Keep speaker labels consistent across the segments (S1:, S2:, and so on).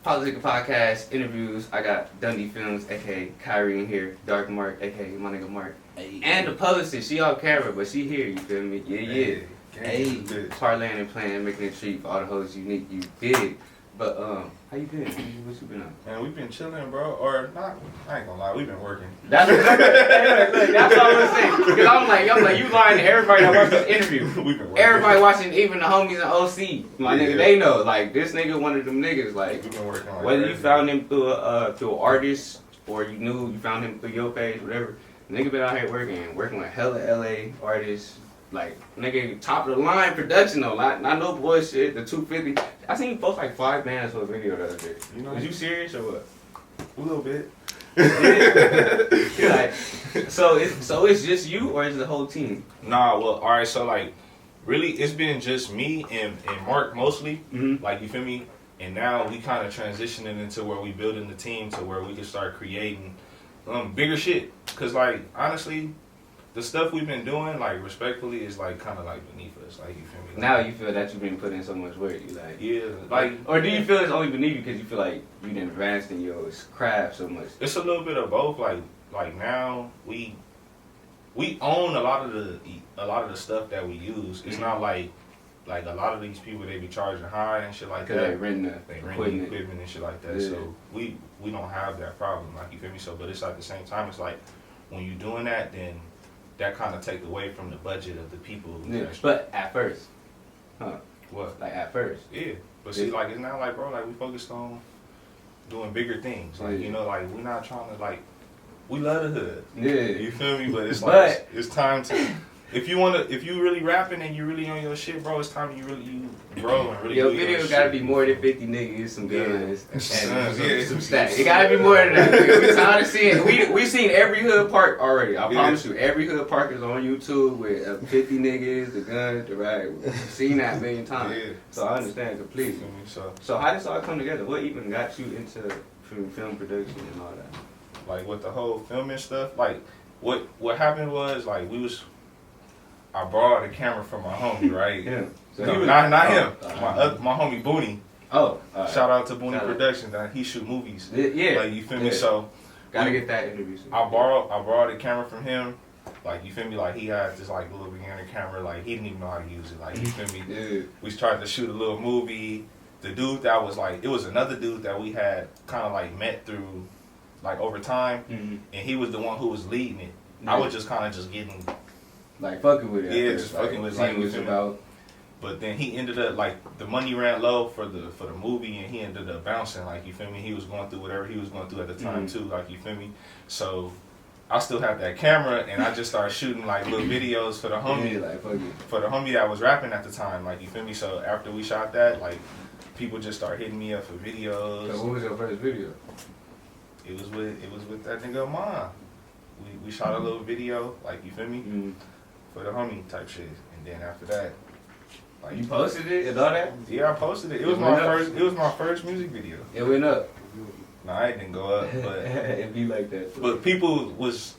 S1: Political Podcast interviews. I got Dundee Films, aka Kyri in here, Dark Mark, aka my nigga Mark, and the publicist. She off camera, but she here. You feel me? Yeah. Hey, parlaying and playing, making a treat for all the hoes unique. You dig? But how you been? What you been on?
S2: Man, we've been chilling, bro. Or not? I ain't gonna lie, we've been working.
S1: That's what, look, that's what I'm gonna say. Cause I'm like, you lying to everybody that watched this interview.
S2: We've been working.
S1: Everybody watching, even the homies in OC, my nigga, they know. Like this nigga, one of them niggas. Like
S2: we've been working on
S1: whether you found him through an artist or you found him through your page, whatever. Nigga been out here working with hella LA artists. Like, nigga, top of the line production though, not no bullshit, the 250. I seen you post like 5 bands for a video the other day. You know, was you serious or what?
S2: A little bit.
S1: Like, so it's just you or is it the whole team?
S2: Nah, well, alright, so like, really, it's been just me and Mark mostly.
S1: Mm-hmm.
S2: Like, you feel me? And now we kind of transitioning into where we building the team to where we can start creating bigger shit. Cause like, honestly, the stuff we've been doing, like, respectfully, is, like, kind of, like, beneath us. Like, you feel me?
S1: Now you feel that you've been putting in so much work. You like,
S2: yeah. Like,
S1: or do you feel it's only beneath you because you feel like you done advanced in your craft so much?
S2: It's a little bit of both. Like now, we own a lot of the stuff that we use. It's not like a lot of these people, they be charging high and shit like that.
S1: They rent the
S2: equipment and shit like that.
S1: Yeah.
S2: So we don't have that problem. Like, you feel me? So, but it's at the same time, it's like, when you're doing that, then that kind of take away from the budget of the people.
S1: Yeah, but at first,
S2: What?
S1: Like at first.
S2: Yeah, but see, like, it's not like, bro, like, we focused on doing bigger things. Like, you know, like, we're not trying to, like, we love the hood.
S1: Yeah.
S2: You feel me? But it's like, it's time to, if you really rapping and you really on your shit, bro, it's time you grow and really
S1: your
S2: do
S1: video
S2: your
S1: gotta
S2: shit.
S1: be more than 50 niggas, some guns, and some
S2: Yeah.
S1: stacks. It gotta be more than that. We tired of seeing. We seen every hood park already. I promise you, every hood park is on YouTube with 50 niggas, the gun, the ride. We've seen that a million times.
S2: Yeah.
S1: So I understand completely. So how did this all come together? What even got you into film production and all that?
S2: Like, with the whole filming stuff, like, what happened was, like, I borrowed a camera from my homie, right?
S1: Yeah. So
S2: No, not him. My homie Booney.
S1: Oh.
S2: Shout out to Booney Productions. He shoot movies.
S1: Yeah.
S2: Like, you feel me? So
S1: gotta get that interview.
S2: I borrowed a camera from him. Like, you feel me? Like, he had this, like, little beginner camera. Like, he didn't even know how to use it. Like, you feel me?
S1: Yeah.
S2: We tried to shoot a little movie. The dude that was, like, it was another dude that we had kind of, like, met through, like, over time.
S1: Mm-hmm.
S2: And he was the one who was leading it.
S1: Yeah.
S2: I was just kind of just getting,
S1: like, fucking with it.
S2: Yeah, just fucking with it. Like,
S1: what it's about.
S2: But then he ended up, like, the money ran low for the movie, and he ended up bouncing. Like, you feel me? He was going through whatever he was going through at the time too. Like, you feel me? So I still have that camera, and I just started shooting, like, little videos for the homie, for the homie that was rapping at the time. Like, you feel me? So after we shot that, like, people just started hitting me up for videos.
S1: So what was your first video?
S2: It was with that nigga of mine. We shot a little video, like, you feel me? For the homie type shit, and then after that. Like,
S1: you posted it and all that?
S2: Yeah, I posted it. It was my first music video.
S1: It went up.
S2: Nah, it didn't go up, but
S1: it be like that. Too.
S2: But people was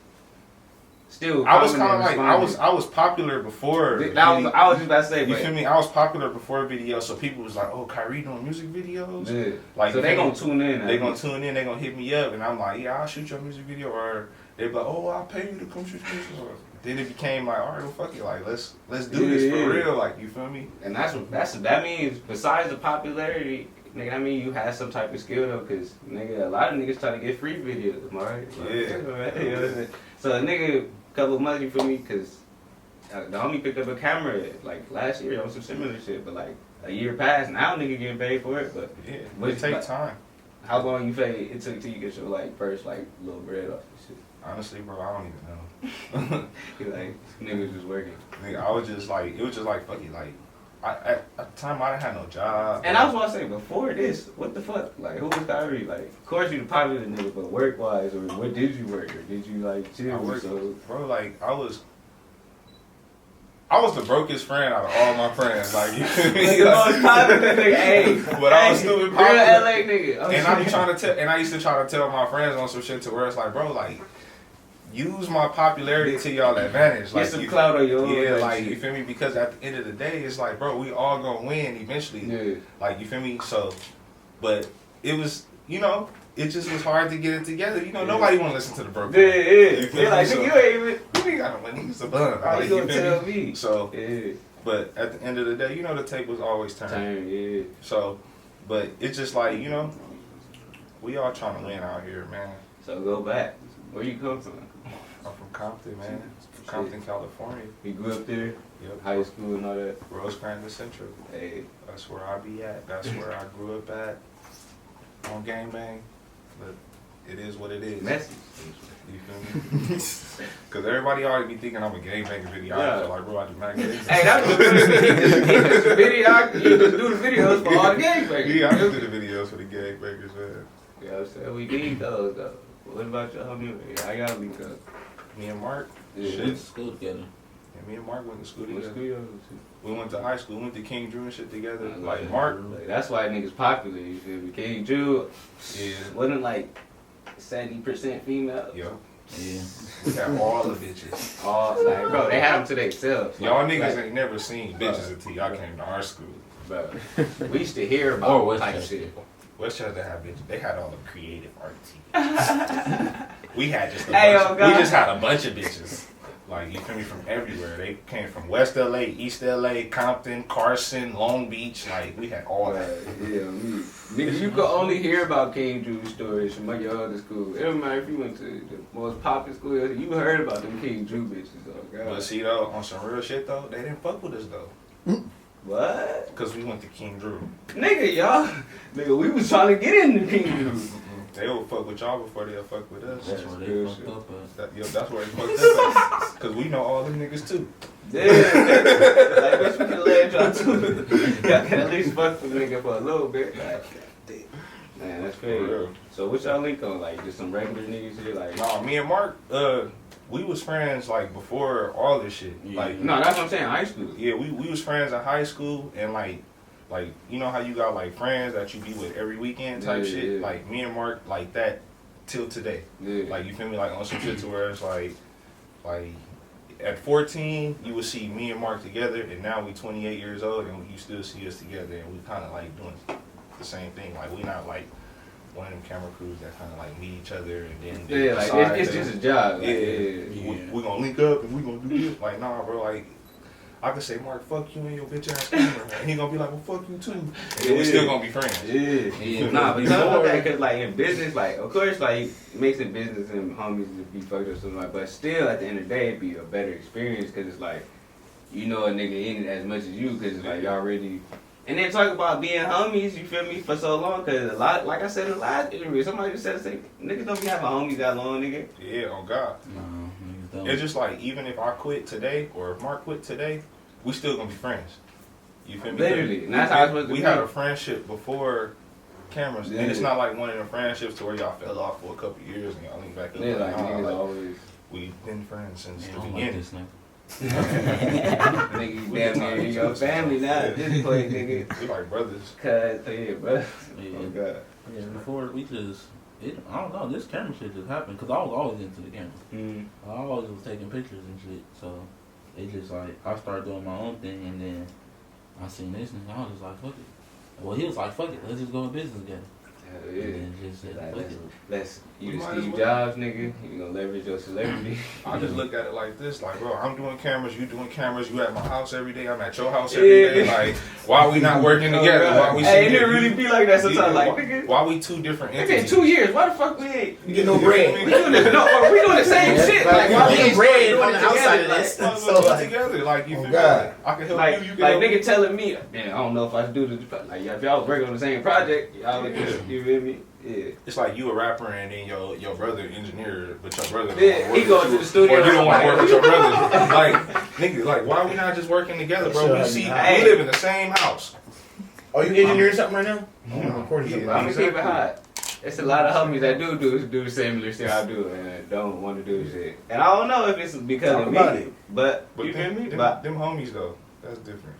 S1: still.
S2: I was kind of like I was popular before.
S1: I was just about to say.
S2: You feel me? I was popular before video, so people was like, "Oh, Kyri doing music videos."
S1: Yeah.
S2: Like,
S1: so they gonna tune in.
S2: They gonna tune in. They gonna hit me up, and I'm like, "Yeah, I'll shoot your music video," or they be like, "Oh, I'll pay you to come shoot your music." Then it became like, all right, well, fuck it, like, let's do this for real, like, you feel me?
S1: And that means, besides the popularity, nigga, that mean you have some type of skill though, cause nigga, a lot of niggas try to get free videos, am I right?
S2: Yeah.
S1: So a nigga, couple of months, you feel me? Cause the homie picked up a camera like last year on some similar shit, but like a year passed, now nigga getting paid for it, but
S2: yeah, it takes time.
S1: How long you think it took till you get your like first like little bread off this shit?
S2: Honestly, bro, I don't even know.
S1: You like, niggas was working.
S2: Nigga, I was just like, it was just like, fuck it, like, at the time I didn't have no job.
S1: And I was about to say, before this, what the fuck? Like, who was Kyri? Like, of course you the popular nigga, but work-wise, or what did you work? Or did you, like, chill?
S2: I worked, bro, like, I was the brokest friend out of all my friends. Like, you feel me?
S1: The most popular nigga, hey.
S2: But I was stupid popular.
S1: Real LA nigga.
S2: And I be trying to tell, and I used to try to tell my friends on some shit to where it's like, bro, like, use my popularity to y'all advantage. Like,
S1: get some clout on your own.
S2: Yeah, like, you feel me? Because at the end of the day, it's like, bro, we all gonna win eventually.
S1: Yeah.
S2: Like, you feel me? So, but it was, you know, it just was hard to get it together. You know, nobody want to listen to the broke.
S1: Yeah, yeah. Like, nigga, you ain't even.
S2: You ain't got no money. It's a bun.
S1: How you gonna tell me?
S2: So,
S1: yeah.
S2: But at the end of the day, you know, the tape was always turned.
S1: Yeah.
S2: So, but it's just like, you know, we all trying to win out here, man.
S1: So go back. Where you come from?
S2: I'm from Compton, man. From Compton, California.
S1: You grew up there?
S2: Yep.
S1: High school and all that?
S2: Rosecrans Central.
S1: Hey.
S2: That's where I be at. That's where I grew up at. On gangbang. But it is what it is.
S1: Messy.
S2: You feel me? Because everybody already be thinking I'm a gangbang videographer.
S1: Yeah.
S2: Like, bro, I do not gangbang.
S1: Hey, that's what you just do the videos for all the gangbangers.
S2: Yeah, I just do the videos for the gangbangers, man.
S1: You know what I'm saying? We need those, though. What about your homie? I got to link up.
S2: Me and Mark?
S3: We
S2: Shit.
S3: went to school together.
S2: Yeah, me and Mark went to school
S1: What
S2: together.
S1: school you go
S2: We went to high school. We went to King Drew and shit together.
S1: to?
S2: Like, Mark.
S1: Like, that's why niggas popular, you feel me? King Drew
S2: Yeah.
S1: wasn't like 70% female.
S2: Yo.
S3: Yeah.
S2: We had all the bitches.
S1: All, like, bro, they had them to themselves.
S2: Y'all
S1: like,
S2: niggas ain't never seen bitches until y'all came to our school.
S1: Bro, we used to hear
S3: Or
S1: about
S3: West
S1: type
S3: Chester.
S1: shit.
S2: Westchester had bitches. They had all the creative artsy. We had just a
S1: Hey,
S2: bunch.
S1: oh,
S2: We
S1: God.
S2: just had a bunch of bitches. Like, you feel me, from everywhere. They came from West LA, East LA, Compton, Carson, Long Beach. Like, we had all that.
S1: Yeah, me. Nigga, you could only hear about King Drew's stories from your other school. It don't matter if you went to the most popular school, you heard about them King Drew bitches. Oh,
S2: But
S1: God.
S2: see, though, on some real shit, though, they didn't fuck with us, though.
S1: What?
S2: Because we went to King Drew.
S1: Nigga, y'all. Nigga, we was trying to get into King Drew.
S2: They will fuck with y'all before they'll fuck with us.
S3: That's where they
S1: real
S3: fucked
S1: shit.
S3: up at.
S2: That's where they fucked up at. Because we know all them niggas, too.
S1: Yeah. Like, bitch, we can let y'all too. Y'all can at least fuck with nigga for a little bit. Like, man, that's
S2: For
S1: crazy.
S2: real.
S1: So what y'all link on? Like, just some regular niggas here? Like,
S2: Nah, me and Mark, we was friends, like, before all this shit.
S3: Yeah.
S2: Like,
S1: no, that's what I'm saying. High school.
S2: yeah, we was friends in high school, and like you know how you got like friends that you be with every weekend type
S1: Yeah,
S2: shit.
S1: yeah.
S2: Like me and Mark, like that till today.
S1: Yeah.
S2: Like you feel me, like on some shit to where it's like at 14 you would see me and Mark together, and now we 28 years old and you still see us together, and we kind of like doing the same thing. Like we not like one of them camera crews that kind of like meet each other and then they
S1: Yeah, like
S2: decide
S1: it's
S2: to-
S1: just a job. Like,
S2: yeah,
S3: Yeah.
S2: we gonna link up and we gonna do this. Like, nah, bro. Like, I could say, Mark, fuck you and your bitch ass camera, and he gonna be like, well, fuck you too, and then we still gonna be friends.
S1: Yeah. Nah, but tell about that, cause like in business, like of course, like it makes it business and homies to be fucked up something like, but still at the end of the day, it'd be a better experience, cause it's like, you know, a nigga in it as much as you, cause it's like y'all really. And then talk about being homies, you feel me, for so long, cause a lot, like I said in the last interview, somebody just said the same. Niggas don't be having homies that long, nigga.
S2: Yeah, on God.
S3: No, niggas don't.
S2: It's just like even if I quit today or if Mark quit today, we still gonna be friends. You feel me?
S1: Literally, and that's how it's supposed to
S2: we
S1: be.
S2: had a friendship before cameras,
S1: Yeah.
S2: and it's not like one of the friendships to where y'all fell off for a couple years and y'all link back up.
S1: Yeah, like
S2: Nah,
S1: niggas
S2: like,
S1: always.
S2: we've been friends since
S3: I
S2: the
S3: don't like
S2: beginning.
S3: this nigga.
S1: Nigga, you damn near in your family now at this point, nigga.
S2: We like brothers.
S1: Cause, yeah, bro.
S3: Yeah.
S1: Oh, God.
S3: Yeah, before we just, I don't know, this camera shit just happened because I was always into the camera.
S1: Mm.
S3: I always was taking pictures and shit, so it just like, I started doing my own thing, and then I seen this and I was just like, fuck it. Well, he was like, fuck it, let's just go in business together.
S1: Hell yeah.
S3: And then just said,
S1: Like,
S3: fuck it.
S1: you
S2: We
S1: the
S2: might as
S1: Steve
S2: well.
S1: Jobs, nigga. You gonna leverage your celebrity.
S2: I just look at it like this, like, bro, I'm doing cameras, you doing cameras, you at my house every day, I'm at your house every day.
S1: Yeah.
S2: Like, why we not working together? Why we
S1: Hey, it
S2: sitting
S1: didn't
S2: here-
S1: really be like that sometimes.
S2: Yeah,
S1: Like, nigga,
S2: why we two different
S1: it's
S2: entities?
S1: been 2 years. Why the fuck we ain't?
S4: You get no
S2: You
S4: bread.
S2: feel me?
S1: We doing this, no, we doing the same shit. Like, why we
S4: getting
S1: ain't
S4: bread
S1: doing
S4: on
S1: it
S4: the outside
S1: together?
S4: of this.
S2: Why we
S4: So,
S2: do it
S4: like,
S2: together? Like, you
S4: oh,
S2: feel me?
S4: God.
S2: I can help
S1: Like,
S2: you, you can
S1: like
S2: help me.
S1: nigga telling me, man, I don't know if I should do this. Like, if y'all working on the same project, y'all would just, you feel me? Yeah.
S2: It's like you a rapper and then your brother engineer, but your brother don't
S1: Yeah,
S2: wanna
S1: he
S2: work
S1: going
S2: with
S1: to
S2: you.
S1: the studio.
S2: Or you don't want to
S1: like,
S2: work with your brother. Like, nigga, like, why we not just working together, bro?
S4: Sure,
S2: We see,
S1: hey.
S2: we live in the same house.
S4: Oh, you engineering something right now? I'm recording
S2: Yeah.
S4: something.
S1: I'm gonna keep it
S2: Exactly.
S1: hot. It's a lot of homies that do the similar shit I do and don't want to do shit. And I don't know if it's because
S4: Talk
S1: of me,
S4: about it.
S1: but
S2: But
S1: you feel
S2: them,
S1: me?
S2: them,
S1: But
S2: them homies though, that's different.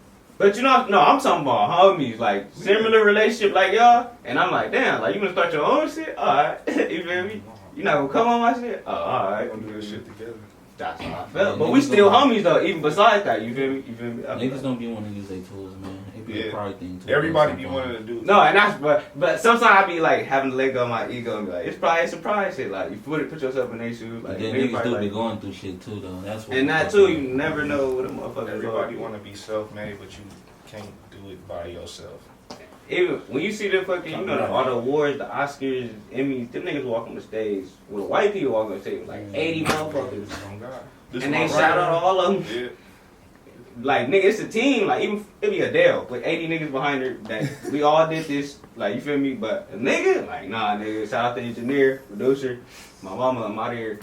S1: you know, no, I'm talking about homies, like similar relationship like y'all. And I'm like, damn, like you gonna start your own shit? All right, you feel me? You not gonna come on my shit? Oh, all
S2: We
S1: right.
S2: gonna do this shit together.
S1: That's how I felt. But we still homies though, even besides that. You feel me? You feel me?
S3: Niggas don't be wanting to use their tools, man. It be a pride thing too.
S2: Everybody be wanting to do.
S1: No, and that's but sometimes I be like having to let go of my ego and be like, it's probably some pride shit. Like you put yourself in their shoes. Like
S3: then niggas do be going through shit too though. That's what.
S1: And that too, you never know what a motherfucker.
S2: Everybody want to be self-made, but you can't do it by yourself.
S1: Even when you see the fucking, you know, all the awards, the Oscars, Emmys, them niggas walk on the stage. Well, white people walk on the stage with like 80 motherfuckers.
S2: Oh God.
S1: And they shout out all of them.
S2: Yeah.
S1: Like, nigga, it's a team. Like, even, it be Adele with 80 niggas behind her that we all did this. Like, you feel me? But a nigga, like, nah, nigga, shout out to the engineer, producer, my mama, I'm out here.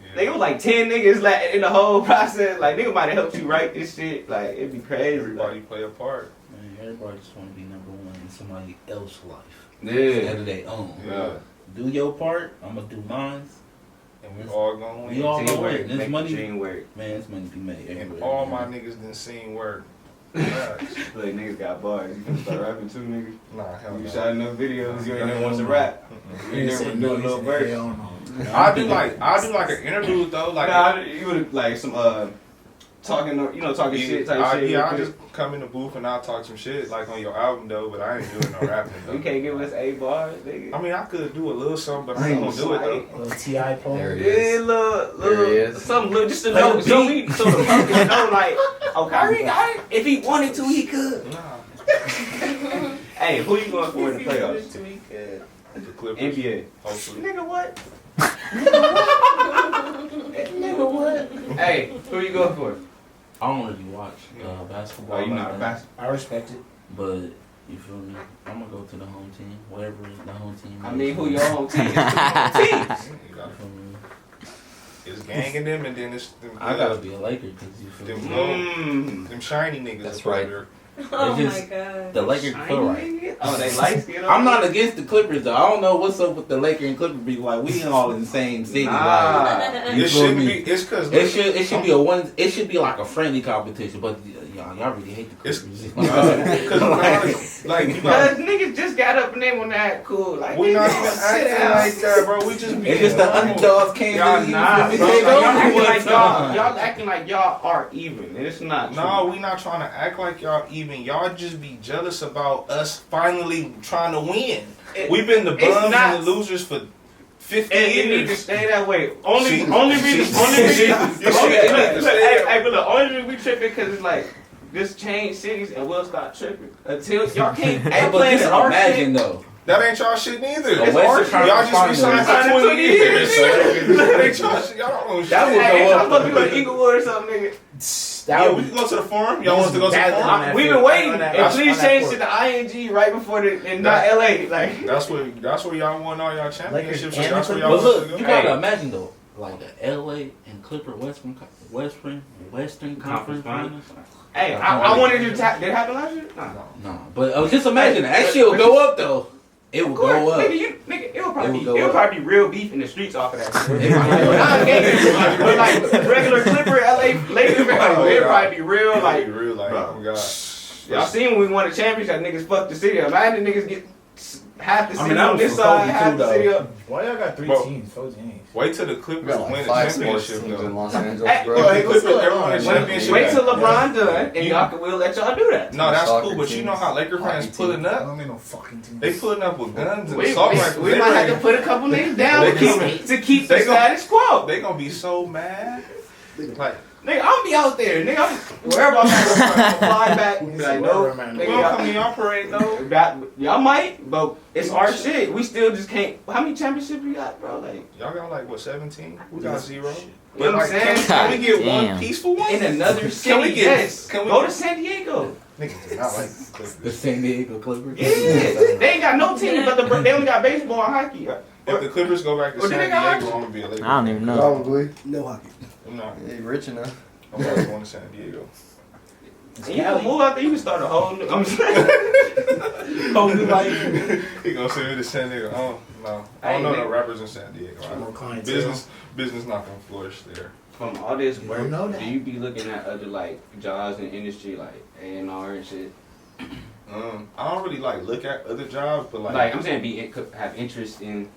S1: Yeah. Nigga, it was like 10 niggas like, in the whole process. Like, nigga might have helped you write this shit. Like, it'd be crazy.
S2: Everybody
S1: like,
S2: play a part.
S3: Everybody just want to be number one in somebody else's life.
S1: Yeah.
S3: Instead of their own.
S2: Yeah.
S3: Do your part. I'm gonna do mine.
S2: And we all gonna win.
S3: We all gonna
S1: work.
S3: win. This
S1: Make
S3: money,
S1: the dream work.
S3: man. This money be made.
S2: And all my niggas done seen work. Facts.
S1: Like, niggas got bars. You can start rapping too, nigga.
S2: Nah, hell
S1: You
S2: no.
S1: shot enough videos. You ain't never want to rap. You ain't never do a little verse.
S2: I do like an interview though. Like
S1: nah, you would like some talking, you know, talking shit type shit.
S2: Yeah, I just come in the booth and I'll talk some shit like on your album though, but I ain't doing no rapping though.
S1: You can't give us 8 bars, nigga.
S2: I mean, I could do a little something, but I ain't gonna do it though.
S4: Little T.I. poem.
S1: Yeah, little, something little, just to know, so the public know, like, oh, Kyri got it. If he wanted to, he could.
S2: Nah.
S1: Hey, who you going for in the playoffs?
S2: The Clippers.
S1: NBA.
S2: Hopefully.
S1: Nigga, what? Nigga, what? Hey, who you going for?
S3: I don't really watch basketball.
S1: Oh, you
S3: like
S1: not a
S3: that.
S1: basketball.
S4: I respect it.
S3: But you feel me? I'm gonna go to the home team, whatever the home team.
S1: I
S3: is.
S1: mean, who your home team? It's the home team.
S2: You gotta- It's ganging them, and then it's them.
S3: I gotta be a Laker because you feel
S2: Them,
S3: me?
S2: them shiny niggas.
S5: That's
S2: up
S5: right.
S2: there.
S6: Oh
S3: It's just-
S6: my god.
S3: The Lakers feel right.
S1: Oh, they light skin.
S3: I'm not against the Clippers though. I don't know what's up with the Lakers and Clippers. Be like we all in the same city.
S1: Nah.
S3: Like, you
S2: It
S3: feel
S2: shouldn't
S3: me?
S2: be. It's because
S3: It should be a one. It should be like a friendly competition. But y'all really hate the Clippers.
S2: Because like you
S1: Because
S2: got.
S1: niggas just got up and they want to act cool. Like,
S2: We not even
S1: niggas, sit
S2: acting
S1: down.
S2: like that, bro. We just be.
S3: It's just the underdogs came
S1: Y'all
S3: in.
S1: not,
S3: You
S1: bro.
S3: feel me?
S1: Y'all
S3: They
S1: acting
S3: over
S1: like
S3: one
S1: y'all
S3: time.
S1: acting like y'all are even, and it's not true.
S2: No, we not trying to act like y'all even. Y'all just be jealous about us finally trying to win. We've been the
S1: it's
S2: bums
S1: not-
S2: and the losers for 50
S1: And it need to
S2: years.
S1: stay that way. Only
S2: See?
S1: reason.
S2: See?
S1: Only reason.
S2: See?
S1: Hey, but the only reason we tripping because it's like just change cities and we'll stop tripping until y'all can't.
S3: Hey, but
S1: playing
S3: just
S1: our
S3: imagine
S1: shit.
S3: though.
S2: That ain't y'all shit neither.
S3: The
S2: It's
S3: Western
S2: our shit. Y'all just be
S3: Conference
S2: signed
S1: Finals.
S2: for 20 years.
S1: Finals.
S2: That ain't y'all shit. Y'all don't know shit.
S3: That would
S1: Hey,
S3: go
S1: I'm
S3: up.
S1: supposed to go to Inglewood or something, nigga.
S2: Yeah, we can go to the forum. Y'all want us to go to the forum?
S1: We've been waiting,
S4: on that-
S1: and
S4: on
S1: please
S4: that
S1: change
S4: court.
S1: to the ING right before the and not LA. Like
S2: That's where y'all won all y'all championships.
S4: Lakers
S2: So that's where
S4: and
S2: y'all
S3: But
S2: want us
S3: look,
S2: to
S3: you
S2: go.
S3: gotta imagine though, like the LA and Clipper Western Conference Finals.
S1: hey, I wanted to. Did it happen last year? Nah.
S3: Nah, but just imagine that shit will go up though. It will
S1: Of course,
S3: go up.
S1: nigga, it would probably
S3: It will
S1: be,
S3: go up.
S1: be real beef in the streets off of that.
S3: It probably-
S1: Not gangsters, but like regular Clipper, LA Lakers,
S2: Oh,
S1: it'd
S2: yeah.
S1: probably be real. Like
S2: real, like,
S1: bro.
S2: oh God.
S1: y'all seen when we won the championship, niggas fucked the city up. Imagine niggas get half the
S3: I
S1: city
S3: mean, that
S1: on
S3: was
S1: this
S3: for
S1: side,
S3: Kobe
S1: half
S3: too,
S1: the city
S3: though.
S1: up.
S4: Why y'all got 3
S2: Bro.
S4: teams, 4 teams?
S2: Wait till the
S5: We
S2: Clippers
S5: got
S2: win
S5: like
S2: the
S5: 5 sports
S2: championship,
S5: teams in
S2: though.
S5: Los Angeles,
S1: Hey,
S5: bro.
S2: Wait,
S4: what's
S2: Clippers,
S4: going
S2: everyone
S4: on?
S2: the championship.
S1: Wait till LeBron done, and
S2: You-
S1: we'll let y'all do that.
S2: No, that's
S5: Soccer
S2: cool, but you know how Laker fans
S5: hockey
S2: pulling
S4: I
S2: up?
S4: don't need no fucking teams.
S2: They pulling up with guns and
S1: We
S2: assault rifles.
S1: might have to put a couple niggas down
S2: They
S1: to keep the
S2: they gon-
S1: status quo.
S2: They gonna be so mad. Like,
S1: Nigga, I'm be out there. Nigga, wherever I'm at, I'm fly back. Be like, no,
S2: we gonna come
S1: nigga,
S2: to y'all parade though.
S1: y'all might, but it's our shit. We still just can't. How many championships we got, bro? Like,
S2: Y'all got like what 17? We got 0.
S1: you know
S2: But
S1: what I'm
S2: like,
S1: saying?
S2: can we get
S5: Damn.
S2: one peaceful one?
S1: In another city,
S2: Can we get?
S1: yes.
S2: Can we
S1: Go
S2: get,
S1: to San Diego.
S2: Niggas do not like the Clippers.
S3: The San Diego Clippers.
S1: Yeah, they ain't got no team, but they only got baseball and hockey.
S2: If the Clippers go back to
S1: Or do
S2: San
S1: they got
S2: Diego,
S1: hockey?
S2: I'm gonna be a Laker.
S5: I don't even know.
S7: Probably.
S8: No hockey.
S2: I'm not.
S5: Hey, rich enough.
S2: I'm not going to San Diego.
S1: And you can move out there, you can start a whole new. I'm saying, whole new life.
S2: He gonna send me to San Diego. Oh no, I don't know no rappers in San Diego.
S4: More clientele.
S2: Business not gonna flourish there.
S1: From all this work,
S4: don't know that.
S1: do you be looking at other like jobs in the industry like A&R and shit?
S2: I don't really like look at other jobs, but
S1: Like I'm saying, have interest in.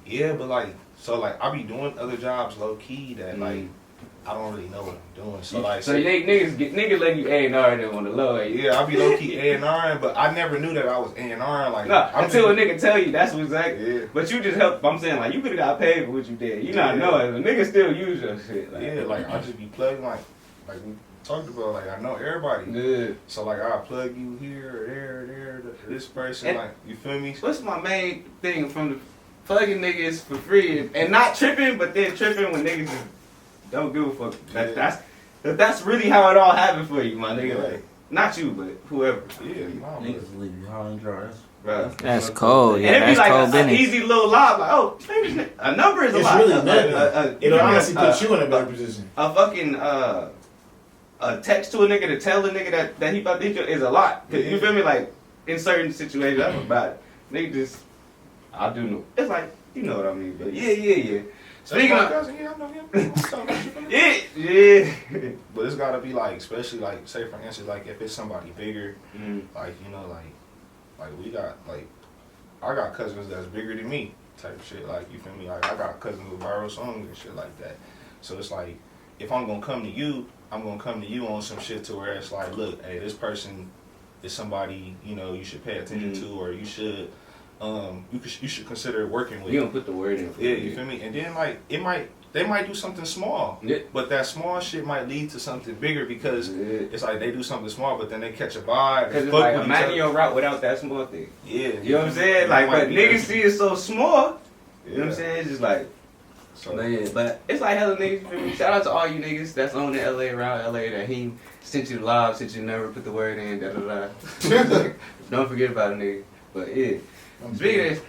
S2: yeah, but like so like I be doing other jobs low key that like I don't really know what I'm doing. So like,
S1: so niggas let you A&R them on the low.
S2: Yeah, I be low key A&R, but I never knew that I was A&R. Like,
S1: no, until a nigga tell you that's what exactly.
S2: Yeah.
S1: But you just help. I'm saying like you could have got paid for what you did. You not knowing. The nigga still use your shit. Like,
S2: yeah, like I just be plugging like we talked about. Like I know everybody.
S1: Yeah.
S2: So like I plug you here, there, this person.
S1: And
S2: like you feel me?
S1: What's my main thing from the plugging niggas for free and not tripping, but then tripping when niggas just don't give a fuck. That's really how it all happened for you, my nigga.
S2: Yeah.
S1: Like, not you, but whoever.
S2: Yeah, nah,
S3: Niggas leave you high and dry.
S1: Bro.
S5: That's cold. Yeah,
S1: And it'd be
S5: that's
S1: like
S5: cold
S1: an
S5: business.
S1: easy little lob, like, oh, a number is a
S4: It's
S1: lot.
S4: really nothing. It honestly puts you in a better position.
S1: A fucking a text to a nigga to tell the nigga that he about to hit you is a lot. Cause you feel me? Like in certain situations, that's about it. Nigga just, I do know. It's like you know what I mean. But yeah. Speaking
S2: that's my
S1: of,
S2: cousin. Yeah, I know him. I'm talking about you, man.
S1: yeah.
S2: But it's gotta be like, especially like, say for instance, like if it's somebody bigger,
S1: Mm.
S2: like you know, like we got like, I got cousins that's bigger than me, type of shit. Like you feel me? Like I got cousins with viral songs and shit like that. So it's like, if I'm gonna come to you, I'm gonna come to you on some shit to where it's like, look, hey, this person is somebody you know you should pay attention to, or you should. You should consider working with.
S1: You gonna put the word in.
S2: Yeah, you feel me? And then like they might do something small,
S1: Yeah.
S2: but that small shit might lead to something bigger because
S1: Yeah.
S2: it's like they do something small, but then they catch a vibe.
S1: Because
S2: and
S1: it's
S2: fuck
S1: like
S2: with each
S1: imagine
S2: other.
S1: your route without that small thing.
S2: Yeah,
S1: You know what I'm saying?
S2: It
S1: Like,
S2: might
S1: but
S2: be
S1: niggas
S2: that.
S1: see it so small. You know what I'm
S2: Yeah.
S1: saying? It's just like,
S2: So
S1: but it's like hella niggas. You feel me? Shout out to all you niggas that's on the LA route, LA that he sent you the live, since you never put the word in, da da da. Don't forget about it, nigga. But yeah, speaking of this,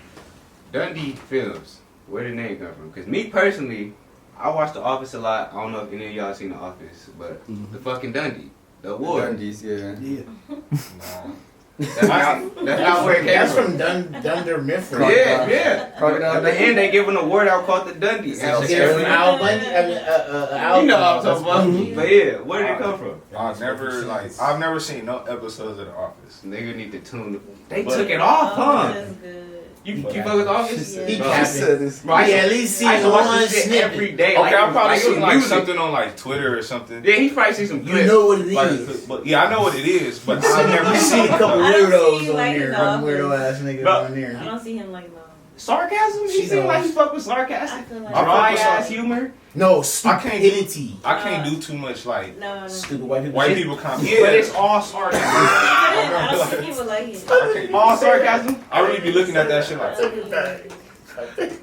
S1: Dundee Films, where did the name come from? Because me personally, I watch The Office a lot. I don't know if any of y'all seen The Office, but the fucking Dundee, the award.
S5: Dundee's, yeah.
S4: Yeah.
S2: nah.
S1: That's not where it came
S4: That's
S1: from.
S4: from Dunder Mifflin.
S1: Yeah.
S5: Crocodile
S1: At the end, they give an award out called the Dundee.
S4: Get it from Al Bundy. I mean, Al.
S1: You know what I'm talking about. But yeah, where did it come from?
S2: I've never seen no episodes of The Office.
S1: Nigga need to tune. They
S2: But-
S1: took it off, huh?
S6: That's good.
S1: You fuck with The Office?
S6: Yeah.
S4: He
S1: Bro,
S4: capping.
S1: bro, I
S4: He
S1: used-
S4: at least
S1: I used
S4: seen
S1: to watch
S4: one
S1: this shit
S4: snippet.
S1: every day.
S2: Okay, I
S1: it
S2: probably
S1: was
S2: seen like
S1: music.
S2: something on like Twitter or something.
S1: Yeah, he probably see some
S4: You
S1: clips.
S4: know what it
S2: Like,
S4: is.
S2: but yeah, I know what it is, but I've never
S4: You see
S2: seen
S4: a couple
S6: I don't see
S4: weirdos
S6: you
S4: on
S6: like
S4: there.
S6: The
S4: Some weirdo
S6: Office.
S4: ass niggas
S1: Bro.
S4: on
S6: I
S4: there.
S6: don't see him like no.
S1: Sarcasm? He
S4: She
S1: seem like
S4: knows.
S1: he fuck with
S6: I
S1: sarcastic.
S6: feel like
S2: I
S1: Dry
S2: fuck with
S1: ass
S2: some-
S1: humor.
S4: No, stupidity.
S2: I can't do too much like
S6: no.
S4: Stupid white people.
S2: white
S4: shit.
S2: people come.
S1: But
S2: Yeah,
S1: it's all sarcasm.
S6: I don't think he would like it.
S2: I can't do
S1: all
S2: that.
S1: sarcasm.
S2: I really be looking at that shit like.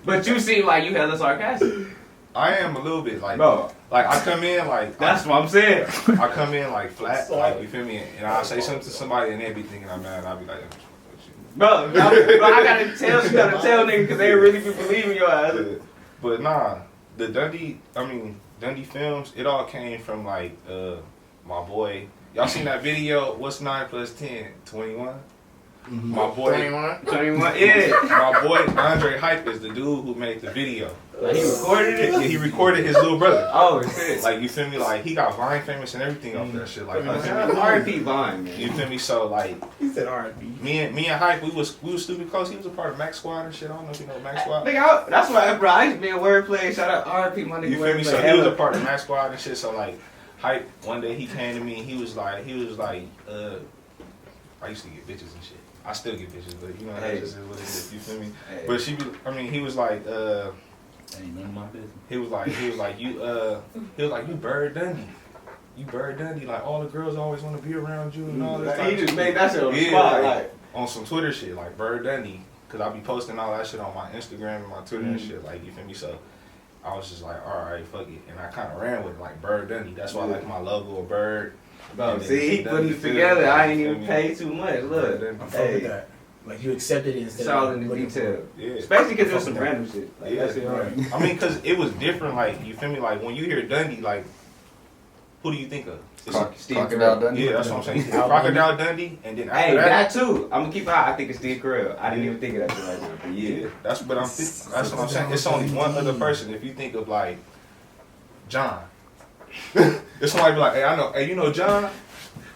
S1: But you seem like you hella sarcastic.
S2: I am a little bit like,
S1: Bro,
S2: like I come in like
S1: that's what I'm saying.
S2: I come in like flat, like you feel me, and I say something to somebody and they be thinking I'm mad, and I be like,
S1: Bro, I gotta tell niggas because they really be believing your ass.
S2: but nah, the Dundee Films, it all came from like my boy. Y'all seen that video? What's 9 plus 10? 21. My boy,
S4: 21.
S1: 21, yeah.
S2: my boy Andre Hype is the dude who made the video.
S1: Like he recorded it?
S2: Yeah, he recorded his little brother.
S1: Oh, shit.
S2: Like you feel me? Like he got Vine famous and everything off that shit. Like you feel me?
S1: R.I.P. Vine, man.
S2: You feel me? So like
S4: He said R&B.
S2: me and Hype, we was stupid close. He was a part of Max Squad and shit. I don't know if you know Max Squad.
S1: Nigga, that's why, bro, I used to be in wordplay. Shout out R.I.P. my nigga
S2: You feel me? So
S1: wordplay.
S2: he was a part of Max Squad and shit. So like Hype, one day he came to me and he was like, I used to get bitches and shit. I still get bitches, but you know
S1: Hey.
S2: that just is what it is. You feel me?
S1: Hey.
S2: But he was like,
S3: Ain't none of my business.
S2: he was like, you Bird Dundee. You Bird Dundee, like all the girls always want to be around you and all this.
S1: Like,
S2: type
S1: he
S2: of
S1: just
S2: shit.
S1: made that shit on the
S2: Yeah,
S1: spot.
S2: like,
S1: Like,
S2: on some Twitter shit, like Bird Dundee, cause I be posting all that shit on my Instagram and my Twitter and shit, like you feel me. So I was just like, all right, fuck it, and I kind of ran with it, like Bird Dundee. That's why I like my logo of bird.
S1: bro,
S2: And then
S1: see, he
S2: Dundee
S1: put it
S2: Films,
S1: together.
S2: like,
S1: I
S2: you
S1: ain't
S2: feel
S1: even
S2: me?
S1: pay too much. Look,
S2: Bird Dundee.
S4: I'm fucking with that. Like you accepted it instead
S1: it's all
S4: of
S1: in the
S4: looking
S1: detail.
S2: Yeah.
S1: Especially because there's
S4: Fuck
S1: some
S4: with that.
S1: random shit. Like,
S2: Yeah,
S1: that shit hard.
S2: I mean, cause it was different. Like you feel me? Like when you hear Dundee, like who do you think of?
S1: Steve
S5: Crocodile
S1: Carell.
S5: Dundee.
S2: Yeah, that's what I'm saying.
S4: Al
S2: Crocodile Dundee, and then after
S1: Hey,
S2: that,
S1: that too. I'm gonna keep it out. I think it's Steve Carell. I didn't even think of that shit right now. But yeah.
S2: yeah, that's what I'm saying. It's only one other person. If you think of like John, if somebody be like, hey, I know, hey, you know John,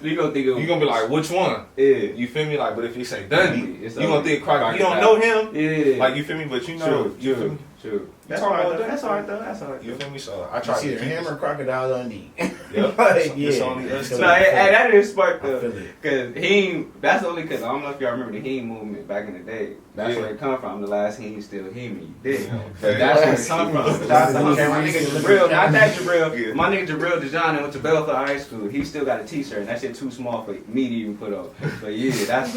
S1: You gonna think of
S2: you gonna be like, which one?
S1: yeah.
S2: You feel me? Like, but if you say Dundee,
S1: It's
S2: you gonna
S1: only
S2: think Crocodile. You don't know him,
S1: Yeah.
S2: like you feel me? But you know,
S1: True,
S2: you
S1: true.
S2: feel me?
S1: True. That's
S2: talking
S1: alright
S2: about
S1: though.
S2: that?
S1: That's alright though. That's alright.
S2: You feel me? So I
S4: You
S2: try
S4: see
S2: to
S4: the
S2: keep
S4: hammer crocodile Dundee.
S2: Yep.
S4: Like,
S2: It's only us two.
S1: No, hey, that is smart
S4: I
S1: though.
S4: feel it.
S1: Cause that's only cause I don't know if y'all remember the heme movement back in the day. That's
S2: Yeah.
S1: where it come from. The last heme still heme. You dig?
S2: Yeah,
S1: But
S2: okay.
S1: that's where it come from. That's my nigga Jabril, not that Jabril.
S2: Yeah.
S1: My nigga Jabril Dejan went to Belfort High School. He still got a t-shirt and that shit too small for me to even put on. But yeah, that's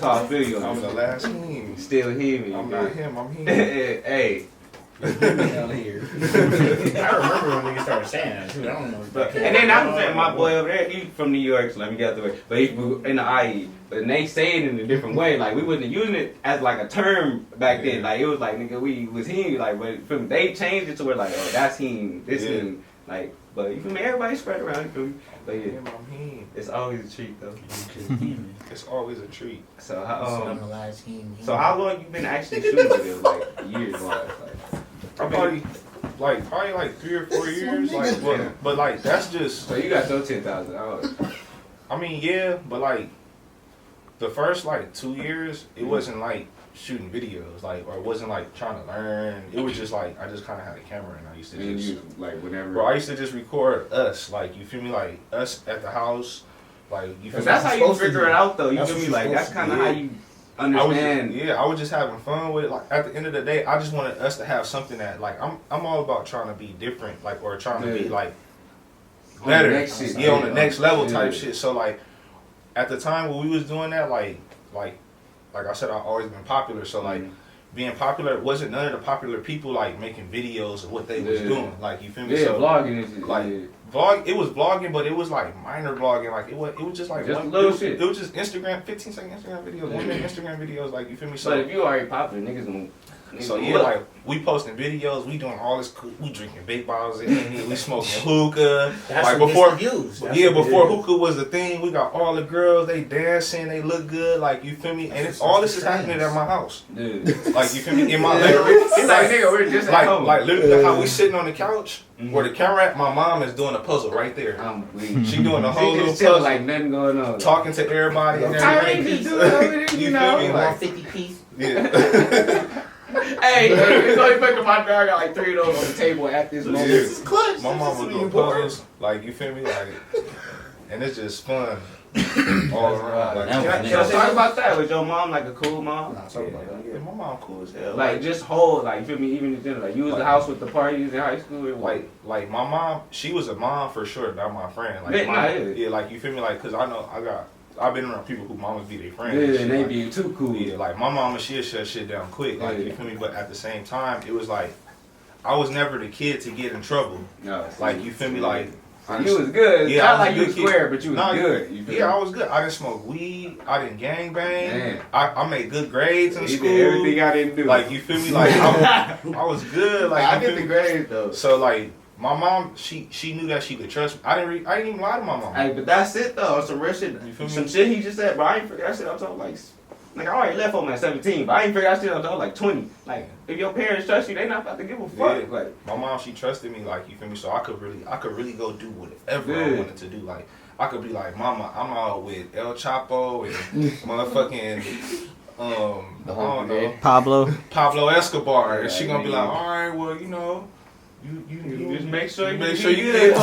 S1: how I feel you.
S2: I'm the last him.
S1: Still heme.
S2: I'm not him. I'm him.
S1: Hey.
S4: Down here. I remember when niggas started saying that too. I don't know.
S1: But, and then I'm saying my boy over there, he from New York, so let me get out the way. But he in the IE. But they say it in a different way. Like we wasn't using it as like a term back then. Like it was like nigga, we was him. Like but from they changed it to where like, oh that's him, this him. Like but you feel me? Everybody spread around, you feel me? But yeah,
S2: I'm him.
S1: it's always a treat though.
S2: It's always a treat.
S1: So
S4: So
S1: how long you been actually shooting videos? Like years wise? Like
S2: Probably like 3 or 4 years. Like but like that's just
S1: so you got those 10,000 hours.
S2: I mean, yeah, but like the first like 2 years, it wasn't like shooting videos, like, or it wasn't like trying to learn. It was just like I just kind of had a camera and I used to
S1: And
S2: just,
S1: you like whenever.
S2: bro, I used to just record us, like you feel me, like us at the house, like you feel
S1: Cause
S2: me.
S1: that's how you figure it out though. You
S4: That's
S1: feel
S4: what
S1: me?
S4: you're
S1: Like that's
S4: supposed
S1: kind
S4: to
S1: of
S2: do.
S1: how you understand.
S2: I was just having fun with it. Like at the end of the day, I just wanted us to have something that like I'm all about trying to be different, like or trying to be like
S1: On the
S2: better,
S1: next shit.
S2: yeah, on the next level
S1: Yeah.
S2: type shit. So like at the time when we was doing that, like I said, I've always been popular. So like being popular wasn't none of the popular people like making videos of what they was doing. Like you feel me?
S1: Yeah,
S2: So
S1: vlogging is
S2: like
S1: yeah.
S2: vlog, it was vlogging, but it was like minor vlogging. Like it was just like
S1: Just
S2: one
S1: little
S2: it was,
S1: shit.
S2: It was just Instagram, 15-second Instagram videos, 1 minute Instagram videos. Like you feel me?
S1: But if you already popular, niggas gonna.
S2: So yeah, like we posting videos, we doing all this, we drinking big bottles, we smoking hookah.
S4: that's
S2: like
S4: what
S2: before,
S4: gets the views. That's
S2: yeah,
S4: what
S2: before
S4: it is.
S2: hookah was the thing, we got all the girls, they dancing, they look good, like you feel me? And it's all this is happening at my house,
S1: Dude.
S2: like you feel me? In my
S1: Yeah.
S2: living room,
S1: It's like nigga, we're just at home.
S2: like literally how we sitting on the couch, where the camera at, my mom is doing a puzzle right there.
S1: I'm weak.
S2: She doing a whole
S1: She
S2: little
S1: just chill
S2: puzzle,
S1: like nothing going on.
S2: talking to everybody and
S1: I
S2: everything.
S1: ain't just do it over there,
S2: You
S1: you
S2: feel
S1: know.
S2: me? Like,
S4: 150 piece.
S2: yeah.
S1: Hey, it's only fucking my dog got like 3 of those on the table at this moment.
S2: Yeah.
S4: This is clutch.
S2: My
S4: This
S2: mom
S4: is
S2: was
S4: when
S2: doing
S4: you bored.
S2: puzzles, like you feel me, like, and it's just fun all around. Like,
S3: That's
S1: Can I talk about that? Was your mom like a cool mom?
S4: Nah, talk about that.
S2: yeah, my mom cool as hell.
S1: Like just whole, like you feel me? Even in general, like you was the house with the parties in high school. Or what?
S2: like my mom, she was a mom for sure, not my friend. Like,
S1: Yeah,
S2: my,
S1: nah, yeah.
S2: yeah, like you feel me, like, cause I know I've been around people who mamas be their friends.
S1: Yeah,
S2: and shit,
S1: and they
S2: like,
S1: be too cool.
S2: yeah, like my mama, she'll shut shit down quick, like
S1: Yeah.
S2: you feel me. But at the same time, it was like I was never the kid to get in trouble.
S1: No,
S2: Like you feel me, like.
S1: you was good.
S2: Yeah,
S1: Not
S2: I was
S1: like
S2: a
S1: you was
S2: good kid.
S1: square, but you was
S2: Nah,
S1: good. You feel
S2: Yeah,
S1: me?
S2: I was good. I didn't smoke weed. I didn't gang bang.
S1: Man.
S2: I made good grades in
S1: He
S2: school.
S1: did everything I didn't do.
S2: Like you feel me? Like I was good. Like
S1: I
S2: you
S1: did
S2: feel
S1: the
S2: me?
S1: grades though.
S2: So like my mom, she knew that she could trust me. I didn't even lie to my mom.
S1: Hey, but that's it though. Some real shit.
S2: You feel me?
S1: Some shit he just said, but I ain't figure that shit out until like I already left home at 17, but I ain't figure that shit out until like 20. Like if your parents trust you, they not about to give a fuck.
S2: Yeah.
S1: Like
S2: My mom, she trusted me. Like you feel me? So I could really go do whatever I
S1: Yeah.
S2: wanted to do. Like I could be like, Mama, I'm out with El Chapo and motherfucking I don't know, Pablo Escobar, and she gonna be like, all right, well, you know, you
S1: just make sure
S2: make
S1: you
S2: sure you
S1: good.
S2: get